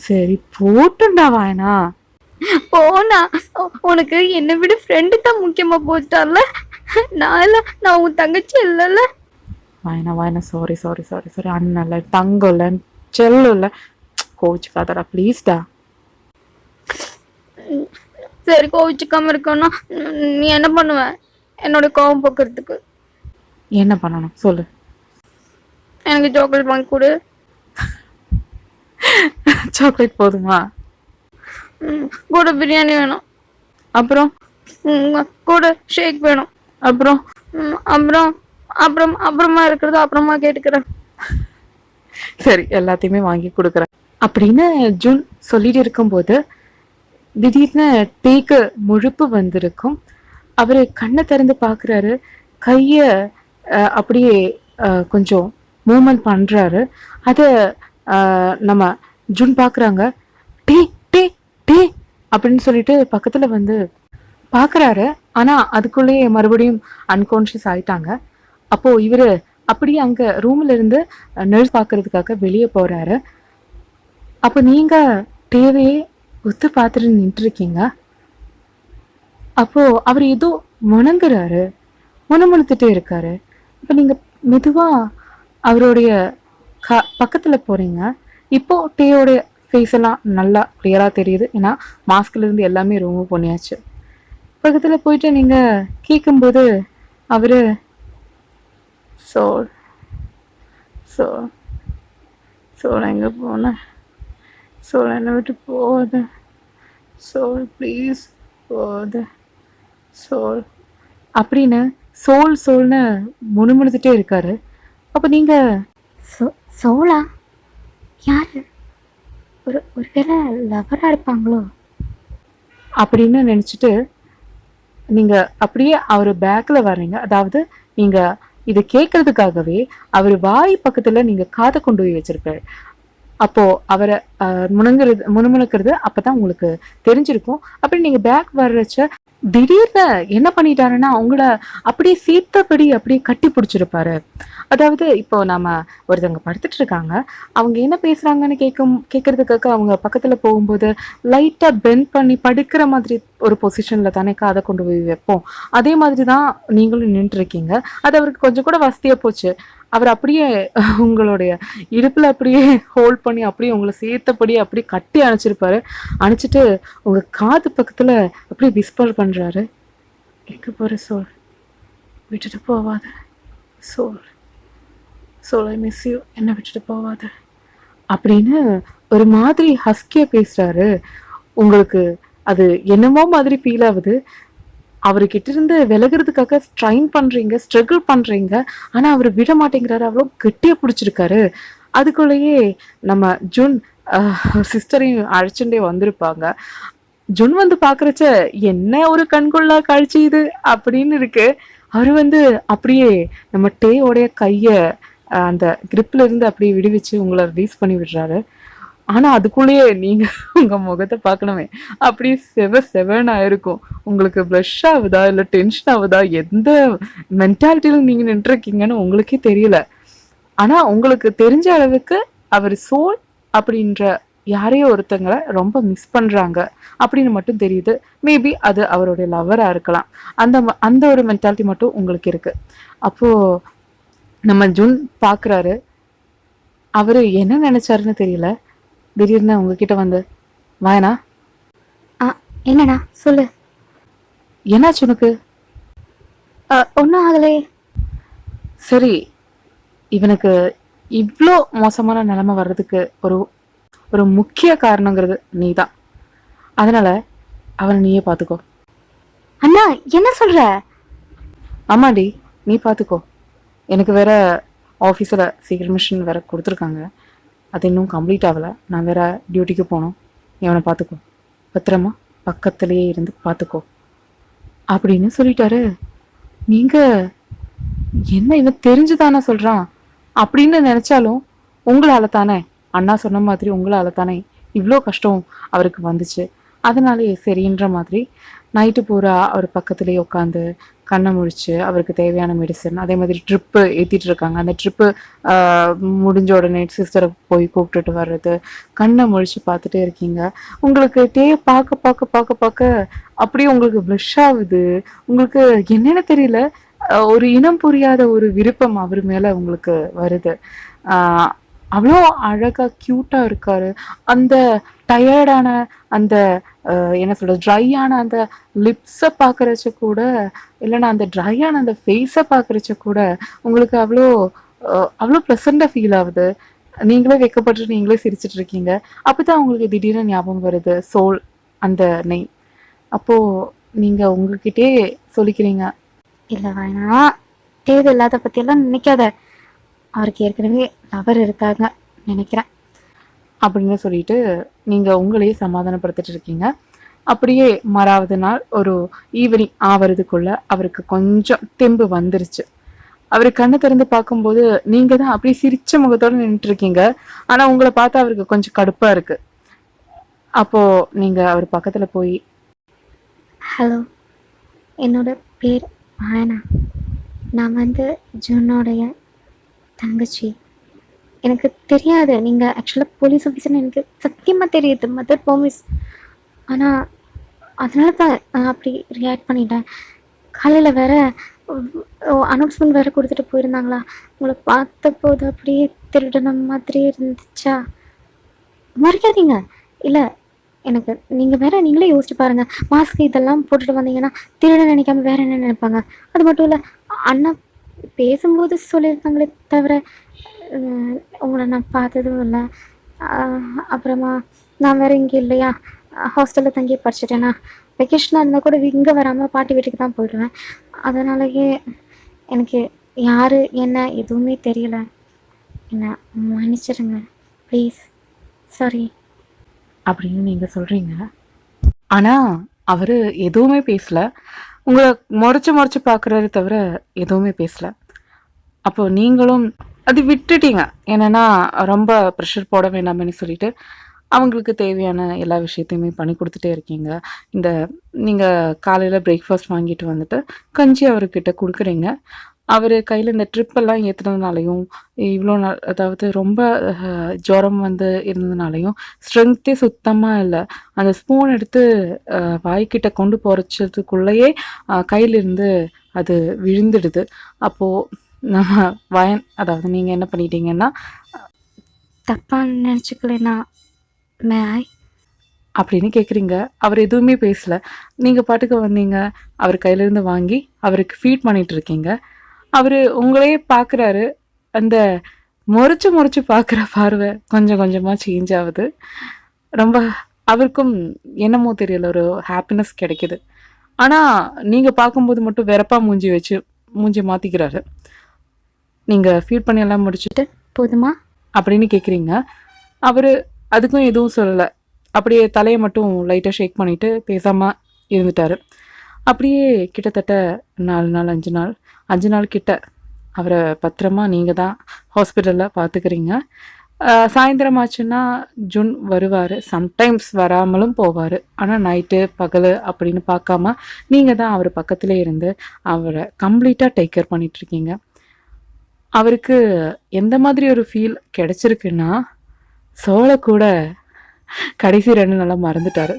சரி போட்டுண்டா வாயனா. போனா உனக்கு என்னை விட ஃப்ரெண்டு தான் முக்கியமாக போச்சிட்டால, நான் உன் தங்கச்சி இல்லைல்ல. வாயனா வாயனா, சாரி சாரி சாரி சாரி, அண்ணன் இல்லை, தங்கம் இல்லை, செல்லும் இல்லை, கோவிச்சுக்காதடா ப்ளீஸ்டா. சரி கோவிச்சுக்காம இருக்கோன்னா நீ என்ன பண்ணுவ என்னோட கோவம் போக்குறதுக்கு? என்ன பண்ணணும் சொல்லு. எனக்கு சாக்லேட் வாங்கி கொடு. சாக்லேட் போதுமா? கூட பிரியாணி வேணும். அப்புறம் கூட ஷேக் வேணும். அப்புறம் அப்புறம் அப்புறம் அப்புறமா இருக்கிறது அப்புறமா கேட்டுக்கிறேன். சரி எல்லாத்தையுமே வாங்கி கொடுக்குறேன் அப்படின்னு ஜூன் சொல்லிட்டு இருக்கும்போது திடீர்னு டேக்கு முழுப்பு வந்திருக்கும். அவரு கண்ணை திறந்து பார்க்குறாரு. கைய அப்படியே கொஞ்சம் மூவ்மெண்ட் பண்றாரு. அத நம்ம ஜூன் பார்க்குறாங்க. டே டே டே அப்படின்னு சொல்லிட்டு பக்கத்துல வந்து பார்க்குறாரு. ஆனா அதுக்குள்ளேயே மறுபடியும் அன்கான்ஷியஸ் ஆயிட்டாங்க. அப்போ இவரு அப்படியே அங்க ரூம்ல இருந்து நர்ஸ் பார்க்கறதுக்காக வெளியே போறாரு. அப்போ நீங்க தேவையே ஒத்து பார்த்துட்டு நின்று இருக்கீங்க. அப்போ அவர் ஏதோ முணங்குறாரு, முணுமுணுத்துட்டே இருக்காரு. இப்போ நீங்க மெதுவா அவருடைய பக்கத்துல போறீங்க. இப்போ டேயோடைய ஃபேஸ் எல்லாம் நல்லா கிளியரா தெரியுது. ஏன்னா மாஸ்க்ல இருந்து எல்லாமே ரிமூவ் பண்ணியாச்சு. பக்கத்துல போயிட்டு நீங்க கேட்கும்போது அவரு சோல் சோல் சோல் எங்க போன சோல் என்னை விட்டு போகாத சோல் ப்ளீஸ் போகாத சோல் அப்படின்னு சோல் சோல்னு முணுமுணுத்துட்டே இருக்காரு. அப்போ நீங்க சோலா யாரு? ஒருவேளை லவரா இருப்பாங்களோ அப்படின்னு நினைச்சிட்டு நீங்க அப்படியே அவர் பேக்ல வர்றீங்க. அதாவது நீங்க இதை கேட்கறதுக்காகவே அவர் வாய் பக்கத்துல நீங்க காதை கொண்டு போய் வச்சிருப்பாரு. அப்போ அவரை முணுமுணுக்கிறது அப்பதான் உங்களுக்கு தெரிஞ்சிருக்கும். அப்படி நீங்க பேக் வர்றச்ச திடீர்னு என்ன பண்ணிட்டாருன்னா உங்களை அப்படியே சீத்தபடி அப்படியே கட்டி பிடிச்சிருப்பாரு. அதாவது இப்போ நாம ஒருத்தவங்க படுத்துட்டு இருக்காங்க, அவங்க என்ன பேசுறாங்கன்னு கேட்கறதுக்காக அவங்க பக்கத்துல போகும்போது லைட்டா பெண்ட் பண்ணி படுக்கிற மாதிரி ஒரு பொசிஷன்ல தானே காதை கொண்டு போய் வைப்போம். அதே மாதிரிதான் நீங்களும் நின்று இருக்கீங்க. அது அவருக்கு கொஞ்சம் கூட வசதியா போச்சு. அவர் அப்படியே உங்களுடைய இடுப்புல அப்படியே ஹோல்ட் பண்ணி அப்படியே உங்களை சேர்த்தபடி அப்படியே கட்டி அணைச்சிருப்பாரு. அணைச்சிட்டு உங்க காது பக்கத்துல அப்படியே விஸ்பர் பண்றாரு. எங்க போற சோல், விட்டுட்டு போவாத soul, soul I miss you, என்ன விட்டுட்டு போவாத அப்படின்னு ஒரு மாதிரி ஹஸ்கியா பேசுறாரு. உங்களுக்கு அது என்னமோ மாதிரி ஃபீல் ஆகுது. அவர்கிட்ட இருந்து விலகிறதுக்காக ஸ்ட்ரைன் பண்றீங்க, ஸ்ட்ரகிள் பண்றீங்க. ஆனா அவர் விட மாட்டேங்கிறாரு, அவ்வளோ கெட்டியா பிடிச்சிருக்காரு. அதுக்குள்ளேயே நம்ம ஜூன் சிஸ்டரையும் அழைச்சுட்டே வந்திருப்பாங்க. ஜூன் வந்து பாக்குறச்ச என்ன ஒரு கண்கொள்ளா காட்சி இது அப்படின்னு இருக்கு. அவரு வந்து அப்படியே நம்ம டேயோடைய கைய அந்த கிரிப்ல இருந்து அப்படியே விடுவிச்சு உங்களை ரிலீஸ் பண்ணி விடுறாரு. ஆனா அதுக்குள்ளேயே நீங்க உங்க முகத்தை பார்க்கணுமே, அப்படியே செவன் ஆயிருக்கும். உங்களுக்கு ப்ளஷ் ஆகுதா இல்ல டென்ஷன் ஆகுதா, எந்த மென்டாலிட்டியில நீங்க நின்று இருக்கீங்கன்னு உங்களுக்கே தெரியல. ஆனா உங்களுக்கு தெரிஞ்ச அளவுக்கு அவர் சோல் அப்படின்ற யாரையோ ஒருத்தங்களை ரொம்ப மிஸ் பண்றாங்க அப்படின்னு மட்டும் தெரியுது. மேபி அது அவருடைய லவரா இருக்கலாம். அந்த ஒரு மென்டாலிட்டி மட்டும் உங்களுக்கு இருக்கு. அப்போ நம்ம ஜூன் பாக்குறாரு. அவரு என்ன நினைச்சாருன்னு தெரியல. திடீர்னு உங்ககிட்ட வந்து வாயனா என்னடா சொல்லு. என்னாச்சு உனக்கு? ஒன்றும் ஆகலே. சரி, இவனுக்கு இவ்வளோ மோசமான நிலைமை வர்றதுக்கு ஒரு ஒரு முக்கிய காரணங்கிறது நீதான். அதனால அவனை நீயே பார்த்துக்கோ. அண்ணா என்ன சொல்ற? ஆமாடி, நீ பார்த்துக்கோ. எனக்கு வேற ஆஃபீஸில் சீக்கிரம் மிஷன் வேற கொடுத்துருக்காங்க. அது இன்னும் கம்ப்ளீட் ஆகலை. நான் வேற டியூட்டிக்கு போகணும். இவனை பார்த்துக்கோ, பத்திரமா பக்கத்துலேயே இருந்து பார்த்துக்கோ அப்படின்னு சொல்லிட்டாரு. நீங்க என்ன இவன் தெரிஞ்சுதானே சொல்றான் அப்படின்னு நினைச்சாலும் உங்களால தானே, அண்ணா சொன்ன மாதிரி உங்களால தானே இவ்வளோ கஷ்டம் அவருக்கு வந்துச்சு. அதனாலே சரின்ற மாதிரி நைட்டு பூரா அவர் பக்கத்துலேயே உட்காந்து கண்ணை முழிச்சு அவருக்கு தேவையான மெடிசன், அதே மாதிரி ட்ரிப்பு ஏற்றிட்டு இருக்காங்க. அந்த ட்ரிப்பு முடிஞ்ச உடனே சிஸ்டரை போய் கூப்பிட்டுட்டு வர்றது, கண்ணை முழிச்சு பார்த்துட்டே இருக்கீங்க. உங்களுக்கு பார்க்க பார்க்க பார்க்க பார்க்க அப்படியே உங்களுக்கு ப்ளஷ் ஆகுது. உங்களுக்கு என்னன்னு தெரியல, ஒரு இனம் புரியாத ஒரு விருப்பம் அவர் மேல உங்களுக்கு வருது. அவ்வளோ அழகா கியூட்டா இருக்காரு. அந்த டயர்டான அந்த என்ன சொல்றது, ட்ரையான அந்த லிப்ஸை பார்க்கறச்ச கூட, இல்லைன்னா அந்த ட்ரையான அந்த ஃபேஸை பார்க்கறச்ச கூட உங்களுக்கு அவ்வளோ அவ்வளோ ப்ளசண்டாக ஃபீல் ஆகுது. நீங்களே வைக்கப்பட்டு நீங்களே சிரிச்சிட்டு இருக்கீங்க. அப்போதான் உங்களுக்கு திடீர்னு ஞாபகம் வருது சோல் அந்த நெய். அப்போ நீங்க உங்ககிட்டே சொல்லிக்கிறீங்க, இல்லை வேணா, தேவையில்லாத பற்றியெல்லாம் நினைக்காத, அவருக்கு ஏற்கனவே லவர் இருக்காங்க நினைக்கிறேன் அப்படின்னு சொல்லிட்டு நீங்க உங்களையே சமாதானப்படுத்திட்டு இருக்கீங்க. அப்படியே மறாவது நாள் ஒரு ஈவினிங் ஆவறதுக்குள்ள அவருக்கு கொஞ்சம் தெம்பு வந்துருச்சு. அவரு கண்ணை திறந்து பார்க்கும்போது நீங்க தான் அப்படியே சிரிச்ச முகத்தோட நின்றுட்டு இருக்கீங்க. ஆனா உங்களை பார்த்தா அவருக்கு கொஞ்சம் கடுப்பா இருக்கு. அப்போ நீங்க அவர் பக்கத்துல போய், ஹலோ, என்னோட பேர் ஆயனா. நான் வந்து ஜூனோடைய தங்கச்சி. எனக்கு தெரியாது நீங்கள் ஆக்சுவலாக போலீஸ் ஆஃபீஸர்னு எனக்கு சத்தியமாக தெரியுது, மதர் ப்ராமிஸ். ஆனால் அதனால தான் நான் அப்படி ரியாக்ட் பண்ணிட்டேன். காலையில் வேற அனௌன்ஸ்மெண்ட் வேறு கொடுத்துட்டு போயிருந்தாங்களா, உங்களை பார்த்தபோது அப்படியே திருடன மாதிரி இருந்துச்சா. மறைக்காதீங்க. இல்லை, எனக்கு நீங்கள் வேற நீங்களே யோசிச்சு பாருங்கள், மாஸ்க் இதெல்லாம் போட்டுட்டு வந்தீங்கன்னா திருட நினைக்காம வேற என்ன நினைப்பாங்க. அது மட்டும் இல்லை, அண்ணா பேசும்போது சொல்லியிருக்காங்களே தவிர உங்களை நான் பார்த்ததும் இல்லை. அப்புறமா நான் வேற இங்கே இல்லையா, ஹாஸ்டலில் தங்கி படிச்சுட்டேன்னா வெக்கேஷனாக இருந்தால் கூட இங்கே வராமல் பாட்டி வீட்டுக்கு தான் போயிடுவேன். அதனாலயே எனக்கு யார் என்ன எதுவுமே தெரியல. என்ன மன்னிச்சிடுங்க ப்ளீஸ், சாரி அப்படின்னு நீங்க சொல்றீங்க. ஆனா அவரு எதுவுமே பேசல. உங்களை முறைச்சு பாக்குறாரு தவிர எதுவுமே பேசல. அப்போ நீங்களும் அது விட்டுட்டீங்க. என்னன்னா ரொம்ப ப்ரெஷர் போட வேண்டாம்னு சொல்லிட்டு அவங்களுக்கு தேவையான எல்லா விஷயத்தையுமே பண்ணி கொடுத்துட்டே இருக்கீங்க. இந்த நீங்கள் காலையில் பிரேக்ஃபாஸ்ட் வாங்கிட்டு வந்துட்டு கஞ்சி அவர்கிட்ட கொடுக்குறீங்க. அவர் கையில் இந்த ட்ரிப்பெல்லாம் ஏற்றுனதுனாலையும் இவ்வளோ நாள், அதாவது ரொம்ப ஜுரம் வந்து இருந்ததுனாலையும் ஸ்ட்ரென்த்தே சுத்தமாக இல்லை. அந்த ஸ்பூன் எடுத்து வாய்க்கிட்ட கொண்டு போகிறதுக்குள்ளேயே கையிலிருந்து அது விழுந்துடுது. அப்போது நம்ம அதாவது நீங்கள் என்ன பண்ணிட்டீங்கன்னா, தப்பாக நினச்சிக்கலனா மேய் அப்படின்னு கேட்குறீங்க. அவர் எதுவுமே பேசல. நீங்கள் பாட்டுக்கு வந்தீங்க, அவர் கையிலேருந்து வாங்கி அவருக்கு ஃபீட் பண்ணிட்டு இருக்கீங்க. அவர் உங்களையே பார்க்குறாரு. அந்த முறைச்சு பார்க்குற பார்வை கொஞ்சம் கொஞ்சமாக சேஞ்ச் ஆகுது. ரொம்ப அவருக்கும் என்னமோ தெரியல, ஒரு ஹாப்பினஸ் கிடைக்குது. ஆனால் நீங்கள் பார்க்கும்போது மட்டும் வெறப்பா மூஞ்சி மாற்றிக்கிறாரு. நீங்கள் ஃபீட் பண்ணி எல்லாம் முடிச்சுட்டு போதுமா அப்படின்னு கேட்குறீங்க. அவர் அதுக்கும் எதுவும் சொல்லலை. அப்படியே தலையை மட்டும் லைட்டாக ஷேக் பண்ணிவிட்டு பேசாமல் இருந்துட்டார். அப்படியே கிட்டத்தட்ட 4 நாள் 5 நாள் கிட்ட அவரை பத்திரமா நீங்கள் தான் ஹாஸ்பிட்டலில் பார்த்துக்கிறீங்க. சாயந்தரம் ஆச்சுன்னா ஜூன் வருவார். சம்டைம்ஸ் வராமலும் போவார். ஆனால் நைட்டு பகல் அப்படின்னு பார்க்காம நீங்கள் தான் அவர் பக்கத்திலே இருந்து அவரை கம்ப்ளீட்டாக டேக் கேர் பண்ணிகிட்ருக்கீங்க. அவருக்கு எந்த மாதிரி ஒரு ஃபீல் கிடைச்சிருக்குன்னா, சோலை கூட கடைசி 2 நாளாக மறந்துட்டார்.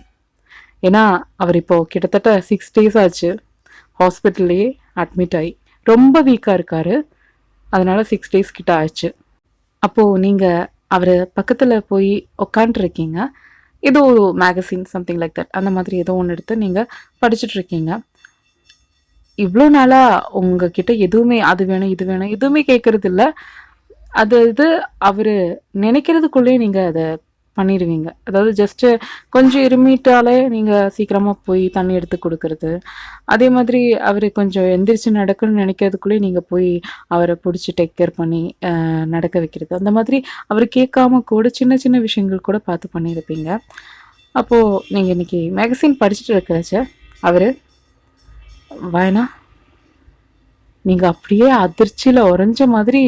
ஏன்னா அவர் இப்போது கிட்டத்தட்ட 6 days ஆச்சு ஹாஸ்பிட்டல்லையே அட்மிட் ஆகி. ரொம்ப வீக்காக இருக்கார். அதனால் 6 days கிட்ட ஆச்சு. அப்போது நீங்கள் அவர் பக்கத்தில் போய் உக்காண்ட்ருக்கீங்க. ஏதோ ஒரு மேகசின் சம்திங் லைக் தட், அந்த மாதிரி ஏதோ ஒன்று எடுத்து நீங்கள் படிச்சுட்ருக்கீங்க. இவ்வளோ நாளாக உங்ககிட்ட எதுவுமே அது வேணும் இது வேணும் எதுவுமே கேட்கறது இல்லை. அது அவர் நினைக்கிறதுக்குள்ளே நீங்கள் அதை பண்ணிடுவீங்க. அதாவது ஜஸ்ட்டு கொஞ்சம் இருமிட்டாலே நீங்கள் சீக்கிரமாக போய் தண்ணி எடுத்து கொடுக்கறது. அதே மாதிரி அவர் கொஞ்சம் எந்திரிச்சு நடக்கணும்னு நினைக்கிறதுக்குள்ளே நீங்கள் போய் அவரை பிடிச்சி டேக் கேர் பண்ணி நடக்க வைக்கிறது. அந்த மாதிரி அவர் கேட்காம கூட சின்ன சின்ன விஷயங்கள் கூட பார்த்து பண்ணியிருப்பீங்க. அப்போது நீங்கள் இன்றைக்கி மேகசின் படிச்சுட்டு இருக்கிறச்ச அவர் வேணா நீங்கள் அப்படியே அதிர்ச்சியில் உறைஞ்ச மாதிரி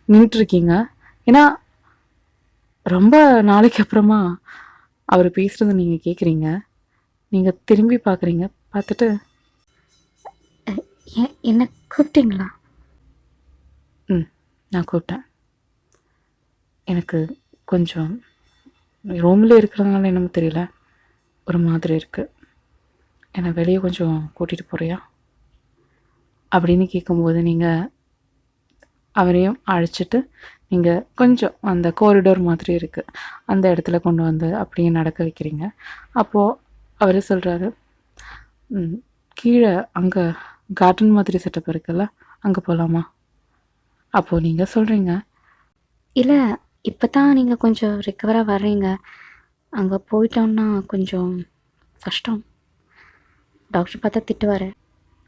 நின்றுருக்கீங்க. ஏன்னா ரொம்ப நாளைக்கு அப்புறமா அவர் பேசுகிறத நீங்கள் கேட்குறீங்க. நீங்கள் திரும்பி பார்க்குறீங்க. பார்த்துட்டு, என்ன கூப்பிட்டீங்களா? நான் கூப்பிட்டேன். எனக்கு கொஞ்சம் ரூமில் இருக்கிறதுனால என்னமோ தெரியல, ஒரு மாதிரி இருக்குது. என்னை வெளியே கொஞ்சம் கூட்டிகிட்டு போகிறியா அப்படின்னு கேட்கும்போது நீங்கள் அவரையும் அழைச்சிட்டு நீங்கள் கொஞ்சம் அந்த காரிடோர் மாதிரி இருக்குது அந்த இடத்துல கொண்டு வந்து அப்படியே நடக்க வைக்கிறீங்க. அப்போது அவர் சொல்கிறாரு, கீழே அங்கே கார்டன் மாதிரி செட்டப் இருக்குல்ல, அங்கே போகலாமா? அப்போது நீங்கள் சொல்கிறீங்க, இல்லை இப்போ தான் நீங்கள் கொஞ்சம் ரிக்கவராக வர்றீங்க, அங்கே போயிட்டோம்னா கொஞ்சம் கஷ்டம், டாக்டர் பார்த்தா திட்டுவார்.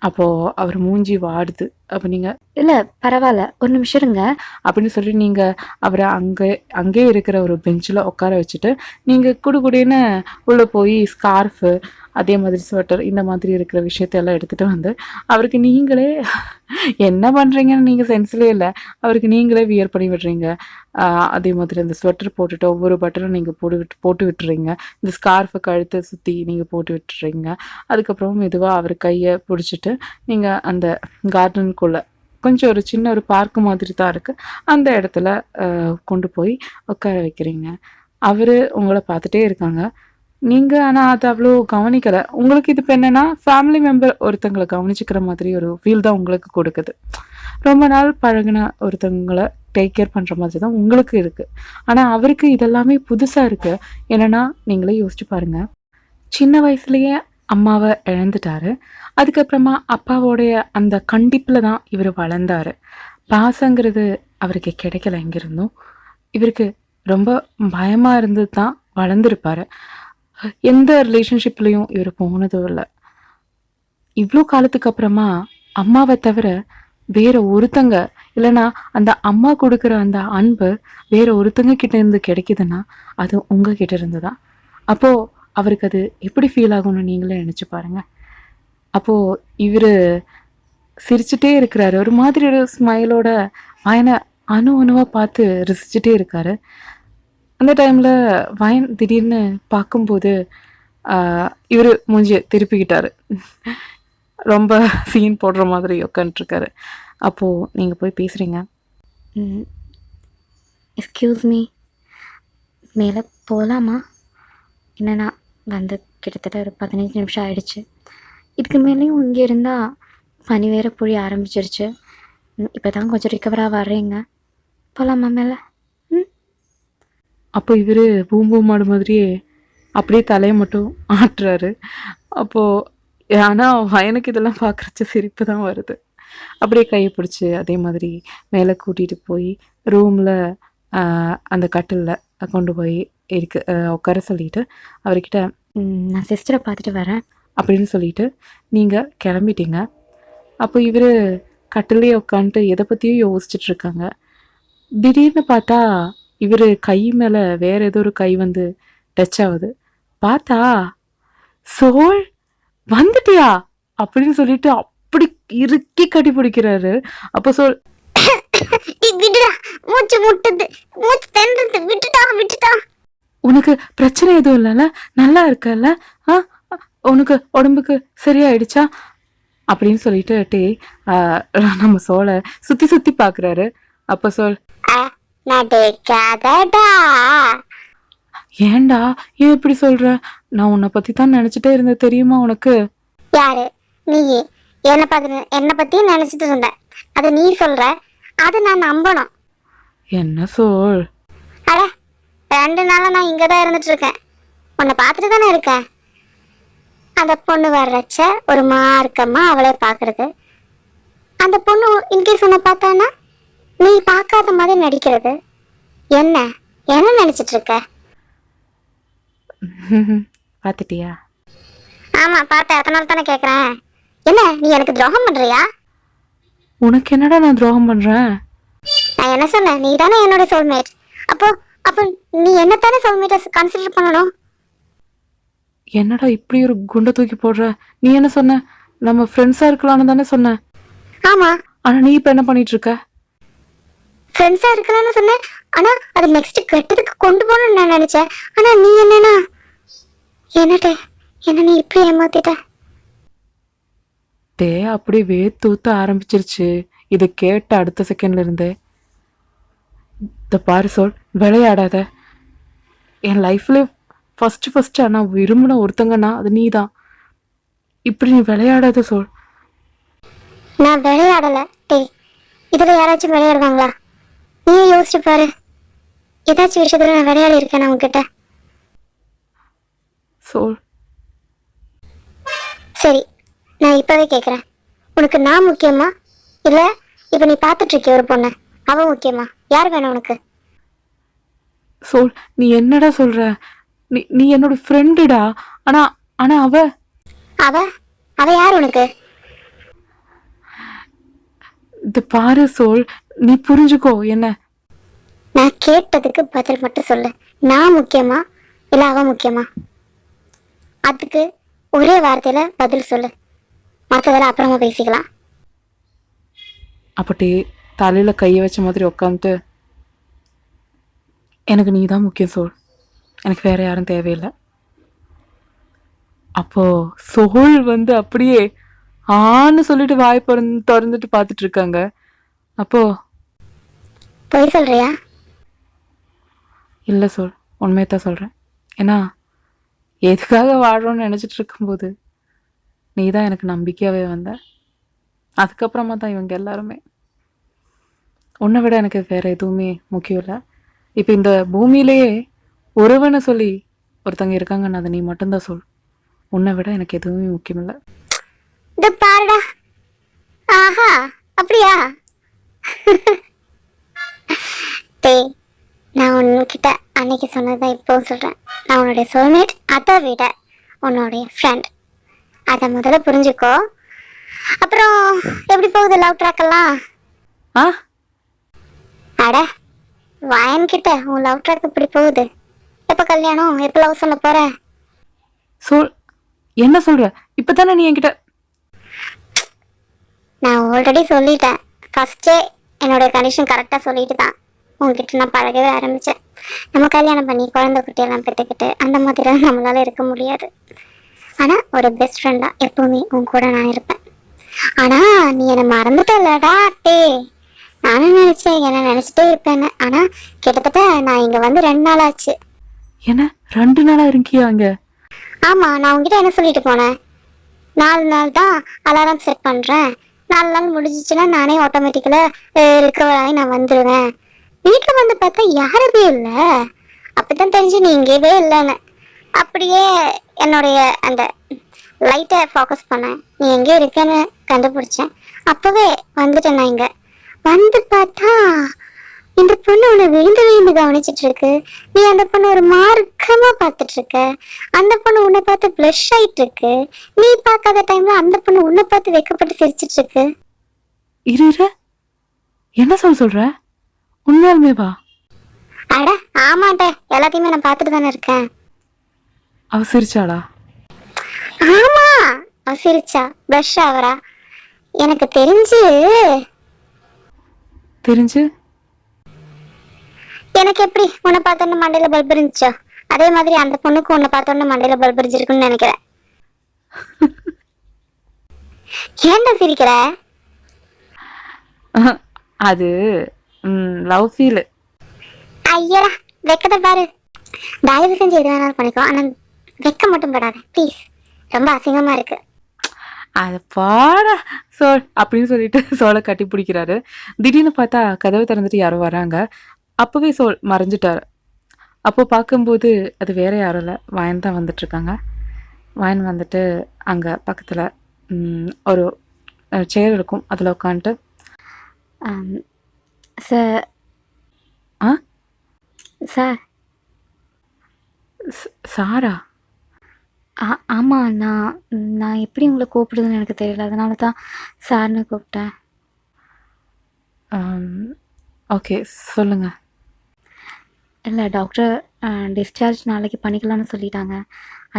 அப்போது அவர் மூஞ்சி வாடுது. அப்போ நீங்கள், இல்லை பரவாயில்ல, ஒரு நிமிஷம் இருங்க அப்படின்னு சொல்லி நீங்கள் அவரை அங்கே இருக்கிற ஒரு பெஞ்சில் உட்கார வச்சுட்டு நீங்கள் குடுகுடின்னு உள்ளே போய் ஸ்கார்ஃபு அதே மாதிரி ஸ்வெட்டர் இந்த மாதிரி இருக்கிற விஷயத்தையெல்லாம் எடுத்துகிட்டு வந்து அவருக்கு நீங்களே என்ன பண்ணுறீங்கன்னு நீங்கள் சென்ஸ்லே இல்லை, அவருக்கு நீங்களே வியர் பண்ணி விடுறீங்க. அதே மாதிரி அந்த ஸ்வெட்டர் போட்டுட்டு ஒவ்வொரு பட்டனும் நீங்கள் போட்டு விட்டுறீங்க. இந்த ஸ்கார்ஃபை கழுத்தை சுற்றி நீங்கள் போட்டு விட்டுறீங்க. அதுக்கப்புறம் மெதுவாக அவர் கையை பிடிச்சிட்டு நீங்கள் அந்த கார்டனுக்குள்ளே கொஞ்சம் ஒரு சின்ன ஒரு பார்க்கு மாதிரி தான் இருக்குது, அந்த இடத்துல கொண்டு போய் உட்கார வைக்கிறீங்க. அவர் உங்களை பார்த்துட்டே இருக்காங்க. நீங்கள் ஆனால் அதை அவ்வளோ கவனிக்கலை. உங்களுக்கு இது இப்போ என்னென்னா ஃபேமிலி மெம்பர் ஒருத்தங்களை கவனிச்சிக்கிற மாதிரி ஒரு ஃபீல் தான் உங்களுக்கு கொடுக்குது. ரொம்ப நாள் பழகின ஒருத்தங்களை டேக் கேர் பண்ணுற மாதிரி தான் உங்களுக்கு இருக்குது. ஆனால் அவருக்கு இதெல்லாமே புதுசாக இருக்குது. என்னென்னா நீங்களே யோசிச்சு பாருங்கள், சின்ன வயசுலேயே அம்மாவை இழந்துட்டாரு. அதுக்கப்புறமா அப்பாவோடைய அந்த கண்டிப்பில் தான் இவர் வளர்ந்தார். பாசங்கிறது அவருக்கு கிடைக்கல எங்கிருந்தும். இவருக்கு ரொம்ப பயமாக இருந்து தான் வளர்ந்துருப்பார். எந்த ரிலேஷன்ஷிப்லேயும் இவர் போனதும் இல்லை. இவ்வளோ காலத்துக்கு அப்புறமா அம்மாவை தவிர வேற ஒருத்தங்க இல்லைன்னா அந்த அம்மா கொடுக்குற அந்த அன்பு வேற ஒருத்தங்க கிட்ட இருந்து கிடைக்குதுன்னா அது உங்ககிட்ட இருந்து தான். அப்போது அவருக்கு அது எப்படி ஃபீல் ஆகும்னு நீங்களே நினச்சி பாருங்கள். அப்போது இவர் சிரிச்சுட்டே இருக்கிறாரு, ஒரு மாதிரி ஒரு ஸ்மைலோட வயனை அணுவாக பார்த்து ரசிச்சுட்டே இருக்காரு. அந்த டைமில் வயன் திடீர்னு பார்க்கும்போது இவர் மூஞ்சியை திருப்பிக்கிட்டாரு, ரொம்ப சீன் போடுற மாதிரி உட்காந்துருக்காரு. அப்போது நீங்கள் போய் பேசுகிறீங்க. எக்ஸ்கியூஸ் மீ, மேலே போகலாமா? என்னன்னா வந்து கிட்டத்தட்ட ஒரு 15 நிமிஷம் ஆயிடுச்சு. இதுக்கு மேலேயும் இங்கே இருந்தால் பனி வேற புழிய ஆரம்பிச்சிருச்சு. இப்போ தான் கொஞ்சம் ரிக்கவராக வர்றீங்க, போகலாமா மேலே? அப்போ இவர் பூம்பூ மாடு மாதிரியே அப்படியே தலையை மட்டும் ஆட்டுறாரு. அப்போது ஆனால் வயனுக்கு இதெல்லாம் பார்க்குறச்ச சிரிப்பு தான் வருது. அப்படியே கையை பிடிச்சி அதே மாதிரி மேலே கூட்டிகிட்டு போய் ரூமில் அந்த கட்டிலில் கொண்டு போய் உட்கார சொல்லிட்டு அவர்கிட்ட நான் சிஸ்டரை பார்த்துட்டு வரேன் அப்படின்னு சொல்லிட்டு நீங்கள் கிளம்பிட்டீங்க. அப்போ இவர் கட்டிலே உட்காந்துட்டு எதை பற்றியும் யோசிச்சுட்டு இருக்காங்க. திடீர்னு பார்த்தா இவர் கை மேலே வேற ஏதோ ஒரு கை வந்து டச் ஆகுது. பார்த்தா சோல் வந்துட்டியா அப்படின்னு சொல்லிட்டு அப்படி இறுக்கி கட்டி பிடிக்கிறாரு. அப்போ சோல் மூச்சு முட்டுது, மூச்சு தென்றது, விட்டுட்டா. உனக்கு பிரச்சனை எதுவும் இல்லைல்ல, நல்லா இருக்கல்ல, உனக்கு உடம்புக்கு சரியாயிடுச்சா அப்படின்னு சொல்லிட்டு நம்ம சோலை சுத்தி சுத்தி பாக்குறாரு. அப்ப சோல் ஏன்டா ஏன் இப்படி சொல்ற? நான் உன்னை பத்தி தான் நினைச்சிட்டே இருந்த, தெரியுமா உனக்கு? யாரு நீ? என்ன பத்தி நினைச்சிட்டு இருந்த, அது நீ சொல்ற, அது நான் நம்பணும். என்ன சோல்? அட 2 நாளா நான் இங்கதான் இருந்துட்டு இருக்கேன், உன்னை பார்த்துட்டு தானே இருக்கேன். அந்த பொண்ணு வர்றச்ச ஒரு மார்க்கமா அவளை பாக்குறது, அந்த பொண்ணு இன்கேஸ் உன்னை பார்த்தானா நீ பார்க்காத மாதிரி நடிக்கிறது. என்ன என்ன நினைச்சிட்டு இருக்க? பாத்துட்டியா? ஆமா பார்த்தேன், அதனால தானே கேக்குறேன். என்ன நீ எனக்கு துரோகம் பண்றியா? உனக்கு என்னடா நான் துரோகம் பண்றேன்? நான் என்ன சொன்னேன்? நீ தானே என்னோட சோல்மேட். அப்போ நீ என்னத்தானே சோல்மேட்டை கன்சிடர் பண்ணணும். என்னடா இப்படி ஒரு குண்டை தூக்கி போடுற? நீ என்ன சொன்ன? நம்ம ஃப்ரெண்ட்ஸா இருக்கலாம்னு தானே சொன்ன. ஆமா, ஆனா நீ இப்ப என்ன பண்ணிட்டு இருக்க? ஃப்ரெண்ட்ஸா இருக்கலாம்னு சொன்னேன், ஆனா அது நெக்ஸ்ட் கட்டத்துக்கு கொண்டு போகணும்னு நான் நினைச்சேன். ஆனா நீ என்ன நீ இப்படி ஏமாத்திட்ட? அப்படியே வேத்தூத்த ஆரம்பிச்சிருச்சு. இதை கேட்ட அடுத்த செகண்ட்ல இருந்தே இந்த பாரு சோல், விளையாடாத. என் லைஃப்ல ஃபர்ஸ்ட் நான் விரும்பின ஒருத்தங்கன்னா அது நீ தான். இப்படி நீ விளையாடாத சோல். நான் விளையாடல. இதுல யாராச்சும் விளையாடுவாங்களா? நீ யோசிச்சு பாரு, ஏதாச்சும் விஷயத்துல நான் விளையாடி இருக்கேன் உங்ககிட்ட? சோல் சரி, நான் இப்பவே கேக்குறேன், உனக்கு நான் முக்கியமா இல்ல இப்ப நீ பாத்துட்டு இருக்க ஒரு பொண்ணு அவ முக்கியமா? யார் வேணும் உனக்கு? சோல் நீ என்னடா சொல்ற? நீ என்னோட ஃப்ரெண்டுடா. ஆனா ஆனா அவ அவ யார் உனக்கு? இந்த பாரு சோல், நீ புரிஞ்சுக்கோ என்ன. நான் கேட்டதுக்கு பதில் மட்டும் சொல்லு. நான் முக்கியமா இல்ல அவ முக்கியமா? அதுக்கு ஒரே வார்த்தையில பதில் சொல்லு, மற்றதெல்லாம் அப்புறமா பேசிக்கலாம். அப்படி தலையில் கையை வச்ச மாதிரி உட்காந்துட்டு, எனக்கு நீ தான் முக்கியம் சோல், எனக்கு வேற யாரும் தேவையில்லை. அப்போ சோல் வந்து அப்படியே ஆன்னு சொல்லிட்டு வாய் திறந்துட்டு பார்த்துட்டு இருக்காங்க. அப்போ பொய் சொல்றியா? இல்லை சோல், உண்மையை தான் சொல்கிறேன். ஏன்னா எதுக்காக வாழறோன்னு நினச்சிட்டு இருக்கும்போது நீ தான் எனக்கு நம்பிக்கையாகவே வந்த. அதுக்கப்புறமா தான் இவங்க எல்லாருமே. உன்னை விட எனக்கு வேற எதுவுமே முக்கியம் இல்லை. இப்போ இந்த பூமியிலேயே ஒருவனை சொல்லி ஒருத்தங்க இருக்காங்கன்னு அதை நீ மட்டும்தான் சொல். உன்னை விட எனக்கு எதுவுமே முக்கியம் இல்லை. இது பாருடா. ஆஹா, அப்படியா? டேய், நான் உன்கிட்ட அன்னைக்கு சொன்னதான் இப்போ சொல்றேன். நான் உன்னுடைய சோல்மேட், அதை விட உன்னுடைய ஃப்ரெண்ட். அதை முதல்ல புரிஞ்சுக்கோ. அப்புறம் எப்படி போகுது லவ் ட்ராக் எல்லாம்? ஆ அட வாயன்கிட்ட உன் லவ் ட்ராக் எப்படி போகுது? எப்போ கல்யாணம், எப்போ லவ் சொல்ல போற? சொல், என்ன சொல்ற? இப்பதானே நீ என்கிட்ட. நான் ஆல்ரெடி சொல்லிட்டேன். ஃபர்ஸ்டே என்னோட கண்டிஷன் கரெக்டாக சொல்லிட்டு தான் உங்ககிட்ட நான் பழகவே ஆரம்பித்தேன். நம்ம கல்யாணம் பண்ணி குழந்தை குட்டியெல்லாம் பெற்றுக்கிட்டு அந்த மாதிரிலாம் நம்மளால இருக்க முடியாது. ஆனால் ஒரு பெஸ்ட் ஃப்ரெண்டாக எப்போவுமே உன் கூட நான் இருப்பேன். ஆனால் நீ என்னை மறந்துட்டலடா டே. நானும் நினச்சேன் என்ன நினச்சிட்டே இருப்பேன்னு. ஆனால் கிட்டத்தட்ட நான் இங்கே வந்து 2 நாள் ஆச்சு. என்ன 2 நாளா இருக்கியா அங்க? ஆமாம், நான் உங்ககிட்ட என்ன சொல்லிட்டு போனேன்? 4 நாள் தான் அலாரம் செட் பண்ணுறேன். 4 நாள் முடிஞ்சிச்சுன்னா நானே ஆட்டோமேட்டிக்கலாக ரிக்கவர் ஆகி நான் வந்துடுவேன். வீட்டில் வந்து பார்த்தா யாருமே இல்லை. அப்போதான் தெரிஞ்சு நீ இங்கேயே இல்லைன்னு. அப்படியே என்னுடைய அந்த லைட்டை ஃபோக்கஸ் பண்ணேன். நீ எங்கே இருக்கேன்னு கண்டுபிடிச்சேன். அப்போவே வந்துட்டேன். நான் இங்கே வந்து பார்த்தா இந்த பொண்ணு உன்னை விழுந்து விழுந்து கவனிச்சிட்டு இருக்கு. நீ அந்த பொண்ணு ஒரு மார்க்கமா பார்த்துட்டு இருக்க. அந்த பொண்ணு உன்னை பார்த்து பிளஷ் ஆயிட்டு இருக்கு. நீ பார்க்காத டைம்ல அந்த பொண்ணு உன்னை பார்த்து வெக்கப்பட்டு சிரிச்சிட்டு இருக்கு. இரு, என்ன சொல்ற? உண்மையாலுமே வா? அட ஆமாட்ட, எல்லாத்தையுமே நான் பார்த்துட்டு தானே இருக்கேன். அவ சிரிச்சாளா? ஆமா, அவ சிரிச்சா. பிளஷ் ஆவரா? எனக்கு தெரிஞ்சு எனக்கு எப்படி உன்னை பார்த்தோன்னு மண்டையில பல்ப் இருந்துச்சோ அதே மாதிரி அந்த பொண்ணுக்கு உன்னை பார்த்தோன்னு மண்டையில பல்ப் இருந்துருக்குன்னு நினைக்கிறேன். ஏன்டா சிரிக்கிற? அது லவ் ஃபீல். ஐயடா, வெக்கத்தை பாரு. தயவு செஞ்சு எது வேணாலும் பண்ணிக்கோ, ஆனா வெக்க மட்டும் படாத ப்ளீஸ். ரொம்ப அசிங்கமா இருக்கு. அதை பாடா சோல் அப்படின்னு சொல்லிட்டு சோலை கட்டி பிடிக்கிறாரு. திடீர்னு பார்த்தா கதவை திறந்துட்டு யாரோ வராங்க. அப்போவே சோல் மறைஞ்சிட்டாரு. அப்போ பார்க்கும்போது அது வேற யாரும் இல்லை, வாயன் தான் வந்துட்டு இருக்காங்க. வாயன் வந்துட்டு அங்கே பக்கத்தில் ஒரு சேர் இருக்கும், அதில் உட்காந்துட்டு சார். ஆ சார். சாரா? ஆமாம், நான் எப்படி உங்களை கூப்பிடுதுன்னு எனக்கு தெரியல, அதனால தான் சார்னு கூப்பிட்டேன். ஓகே, சொல்லுங்க. இல்லை, டாக்டர் டிஸ்சார்ஜ் நாளைக்கு பண்ணிக்கலாம்னு சொல்லிட்டாங்க.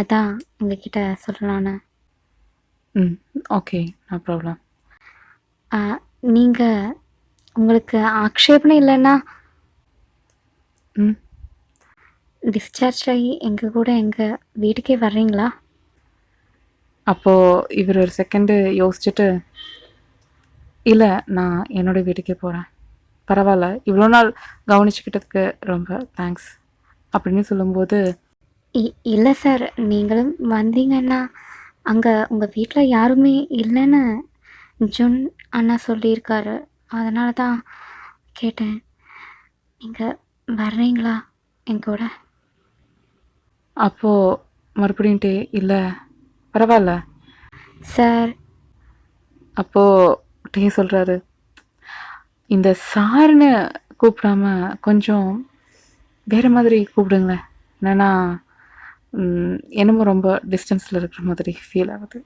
அதான் உங்ககிட்ட சொல்லலான்னு. Okay, no problem. நீங்கள் உங்களுக்கு ஆக்ஷேபனை இல்லைன்னா டிஸ்சார்ஜ் ஆகி எங்கள் கூட எங்கள் வீட்டுக்கே வர்றீங்களா? அப்போது இவர் ஒரு செகண்டு யோசிச்சுட்டு, இல்லை நான் என்னோட வீட்டுக்கே போகிறேன், பரவாயில்ல, இவ்வளோ நாள் கவனிச்சுக்கிட்டதுக்கு ரொம்ப தேங்க்ஸ் அப்படின்னு சொல்லும்போது, இல்லை சார், நீங்களும் வந்தீங்கன்னா அங்கே உங்கள் வீட்டில் யாருமே இல்லைன்னு ஜுன் அண்ணா சொல்லியிருக்காரு. அதனால தான் கேட்டேன், நீங்கள் வர்றீங்களா என் கூட? அப்போது மறுபடியும்ட்டு இல்லை பரவாயில்ல சார். அப்போது டே சொல்கிறாரு, இந்த சார்னு கூப்பிடாம கொஞ்சம் வேறு மாதிரி கூப்பிடுங்களேன், என்னன்னா என்னமோ ரொம்ப டிஸ்டன்ஸில் இருக்கிற மாதிரி ஃபீல் ஆகுது.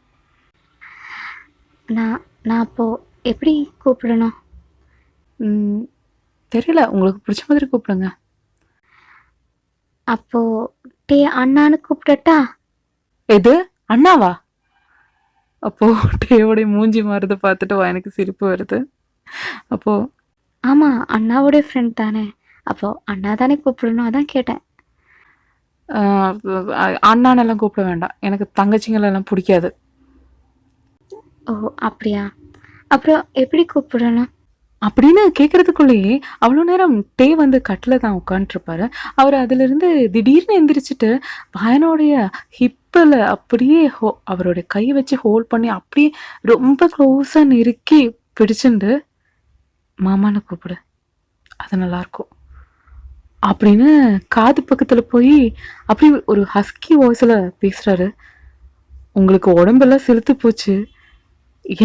நான் அப்போது எப்படி கூப்பிடணும்? தெரியல, உங்களுக்கு பிடிச்ச மாதிரி கூப்பிடுங்க. அப்போது டே அண்ணான்னு கூப்பிடட்டா? எது அண்ணாவா? அப்போ டேவோடைய மூஞ்சி மாறுறத பார்த்துட்டு எனக்கு சிரிப்பு வருது. அப்போ ஆமா, அண்ணாவுடைய ஃப்ரெண்ட் தானே, அப்போ அண்ணா தானே கூப்பிடணும், அதான் கேட்டேன். அண்ணானெல்லாம் கூப்பிட வேண்டாம், எனக்கு தங்கச்சிங்களெல்லாம் பிடிக்காது. ஓ அப்படியா, அப்புறம் எப்படி கூப்பிடணும்? அப்படின்னு கேட்கறதுக்குள்ளேயே அவ்வளோ நேரம் டே வந்து கட்டில் தான் உட்காந்துருப்பாரு. அவர் அதிலிருந்து திடீர்னு எந்திரிச்சிட்டு பயனோடைய ஹிப்பில் அப்படியே அவருடைய கை வச்சு ஹோல்ட் பண்ணி அப்படியே ரொம்ப க்ளோஸாக நெருக்கி பிடிச்சுண்டு மாமான்னு கூப்பிடு, அது நல்லாயிருக்கும் அப்படின்னு காது பக்கத்தில் போய் அப்படி ஒரு ஹஸ்கி வாய்ஸில் பேசுகிறாரு. உங்களுக்கு உடம்பெல்லாம் செலுத்து போச்சு,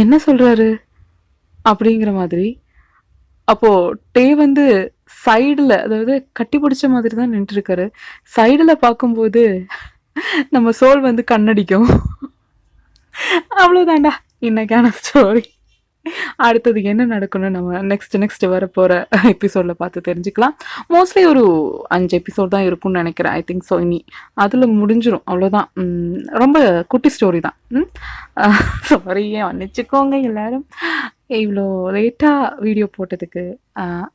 என்ன சொல்கிறாரு அப்படிங்கிற மாதிரி. அப்போ டே வந்து சைடில், அதாவது கட்டி பிடிச்ச மாதிரி தான் நின்றுருக்காரு. சைடில் பார்க்கும்போது நம்ம சோல் வந்து கண்ணடிக்கும். அவ்வளோதாண்டா இன்னைக்கான ஸ்டோரி. அடுத்தது என்ன நடக்கும்னு நம்ம நெக்ஸ்ட் வர போகிற எபிசோடில் பார்த்து தெரிஞ்சுக்கலாம். மோஸ்ட்லி ஒரு 5 எபிசோட் தான் இருக்கும்னு நினைக்கிறேன். I think so. இனி அதில் முடிஞ்சிடும், அவ்வளோதான். ரொம்ப குட்டி ஸ்டோரி தான். சாரி, மன்னிச்சுக்கோங்க எல்லாரும் இவ்வளோ லேட்டாக வீடியோ போட்டதுக்கு.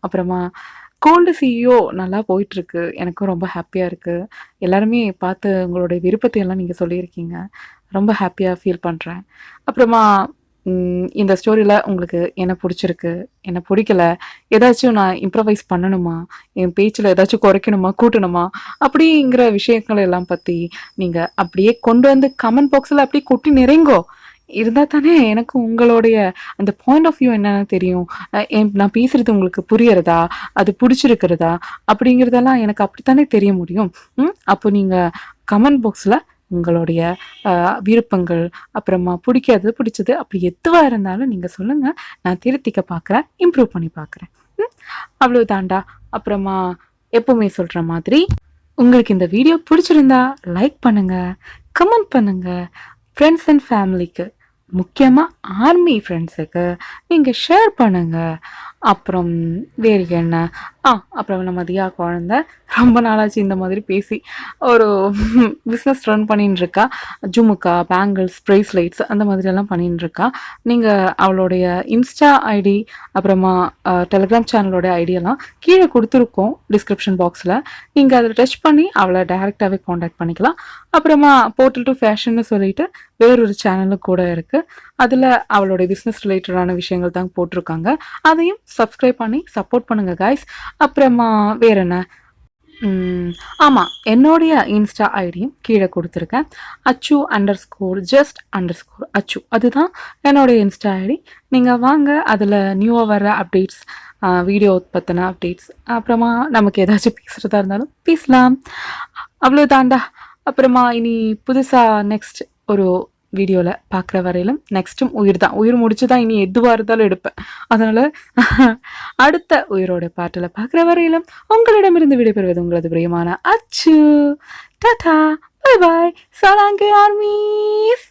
அப்புறமா கோல்டு சிஇஓ நல்லா போயிட்டுருக்கு, எனக்கும் ரொம்ப ஹாப்பியாக இருக்குது. எல்லாருமே பார்த்து உங்களுடைய விருப்பத்தை எல்லாம் நீங்கள் சொல்லியிருக்கீங்க, ரொம்ப ஹாப்பியாக ஃபீல் பண்ணுறேன். அப்புறமா இந்த ஸ்டோரியில் உங்களுக்கு என்ன பிடிச்சிருக்கு, என்ன பிடிக்கல, ஏதாச்சும் நான் இம்ப்ரவைஸ் பண்ணணுமா, என் பேச்சில் ஏதாச்சும் குறைக்கணுமா கூட்டணுமா அப்படிங்கிற விஷயங்கள் எல்லாம் பற்றி நீங்கள் அப்படியே கொண்டு வந்து கமெண்ட் பாக்ஸில் அப்படியே கொட்டி நிறைங்கோ. இருந்தால் தானே எனக்கு உங்களுடைய அந்த பாயிண்ட் ஆஃப் வியூ என்னன்னு தெரியும். நான் பேசுகிறது உங்களுக்கு புரியறதா, அது பிடிச்சிருக்கிறதா அப்படிங்கிறதெல்லாம் எனக்கு அப்படித்தானே தெரிய முடியும். அப்போ நீங்கள் கமெண்ட் பாக்ஸில் உங்களுடைய விருப்பங்கள், அப்புறமா பிடிக்காதது பிடிச்சது அப்படி எதுவாக இருந்தாலும் நீங்கள் சொல்லுங்கள், நான் திருத்திக்க பார்க்குறேன், இம்ப்ரூவ் பண்ணி பார்க்குறேன். அவ்வளோதாண்டா. அப்புறமா எப்பவுமே சொல்கிற மாதிரி உங்களுக்கு இந்த வீடியோ பிடிச்சிருந்தா லைக் பண்ணுங்கள், கமெண்ட் பண்ணுங்கள். ஃப்ரெண்ட்ஸ் அண்ட் ஃபேமிலிக்கு, முக்கியமாக ஆர்மி ஃப்ரெண்ட்ஸுக்கு நீங்கள் ஷேர் பண்ணுங்கள். அப்புறம் வேறு என்ன, அப்புறம் நம்ம தியா குழந்த ரொம்ப நாளாச்சு இந்த மாதிரி பேசி ஒரு பிஸ்னஸ் ரன் பண்ணின்னு இருக்கா. ஜுமுக்கா, பேங்கிள்ஸ், ப்ரேஸ்லைட்ஸ் அந்த மாதிரியெல்லாம் பண்ணின்னு இருக்கா. நீங்கள் அவளுடைய இன்ஸ்டா ஐடி அப்புறமா டெலிகிராம் சேனலோட ஐடியெல்லாம் கீழே கொடுத்துருக்கோம் டிஸ்கிரிப்ஷன் பாக்ஸில். நீங்கள் அதில் டச் பண்ணி அவளை டைரெக்டாகவே காண்டாக்ட் பண்ணிக்கலாம். அப்புறமா போர்ட்டல் டு ஃபேஷன்னு சொல்லிட்டு வேறொரு சேனலும் கூட இருக்குது. அதில் அவளுடைய பிஸ்னஸ் ரிலேட்டடான விஷயங்கள் தான் போட்டிருக்காங்க. அதையும் சப்ஸ்கிரைப் பண்ணி சப்போர்ட் பண்ணுங்க கைஸ். அப்புறமா வேற என்ன, ஆமாம், என்னுடைய இன்ஸ்டா ஐடியும் கீழே கொடுத்துருக்கேன். achu_just_ அச்சு, அதுதான் என்னுடைய இன்ஸ்டா ஐடி. நீங்கள் வாங்க, அதில் நியூவாக வர அப்டேட்ஸ், வீடியோ பற்றின அப்டேட்ஸ், அப்புறமா நமக்கு ஏதாச்சும் பேசுகிறதா இருந்தாலும் பேசலாம். அவ்வளோதாண்டா. அப்புறமா இனி புதுசாக நெக்ஸ்ட் ஒரு வீடியோவில் பார்க்குற வரையிலும் நெக்ஸ்ட்டும் உயிர் தான், உயிர் முடிச்சு தான் இனி எதுவாக இருந்தாலும் எடுப்பேன். அதனால் அடுத்த உயிரோட பாட்டில் பார்க்குற வரையிலும் உங்களிடமிருந்து விடைபெறுவது உங்களது பிரியமான அச்சு. டாடா, பை பாய், சலாங்கே ஆர்மீஸ்.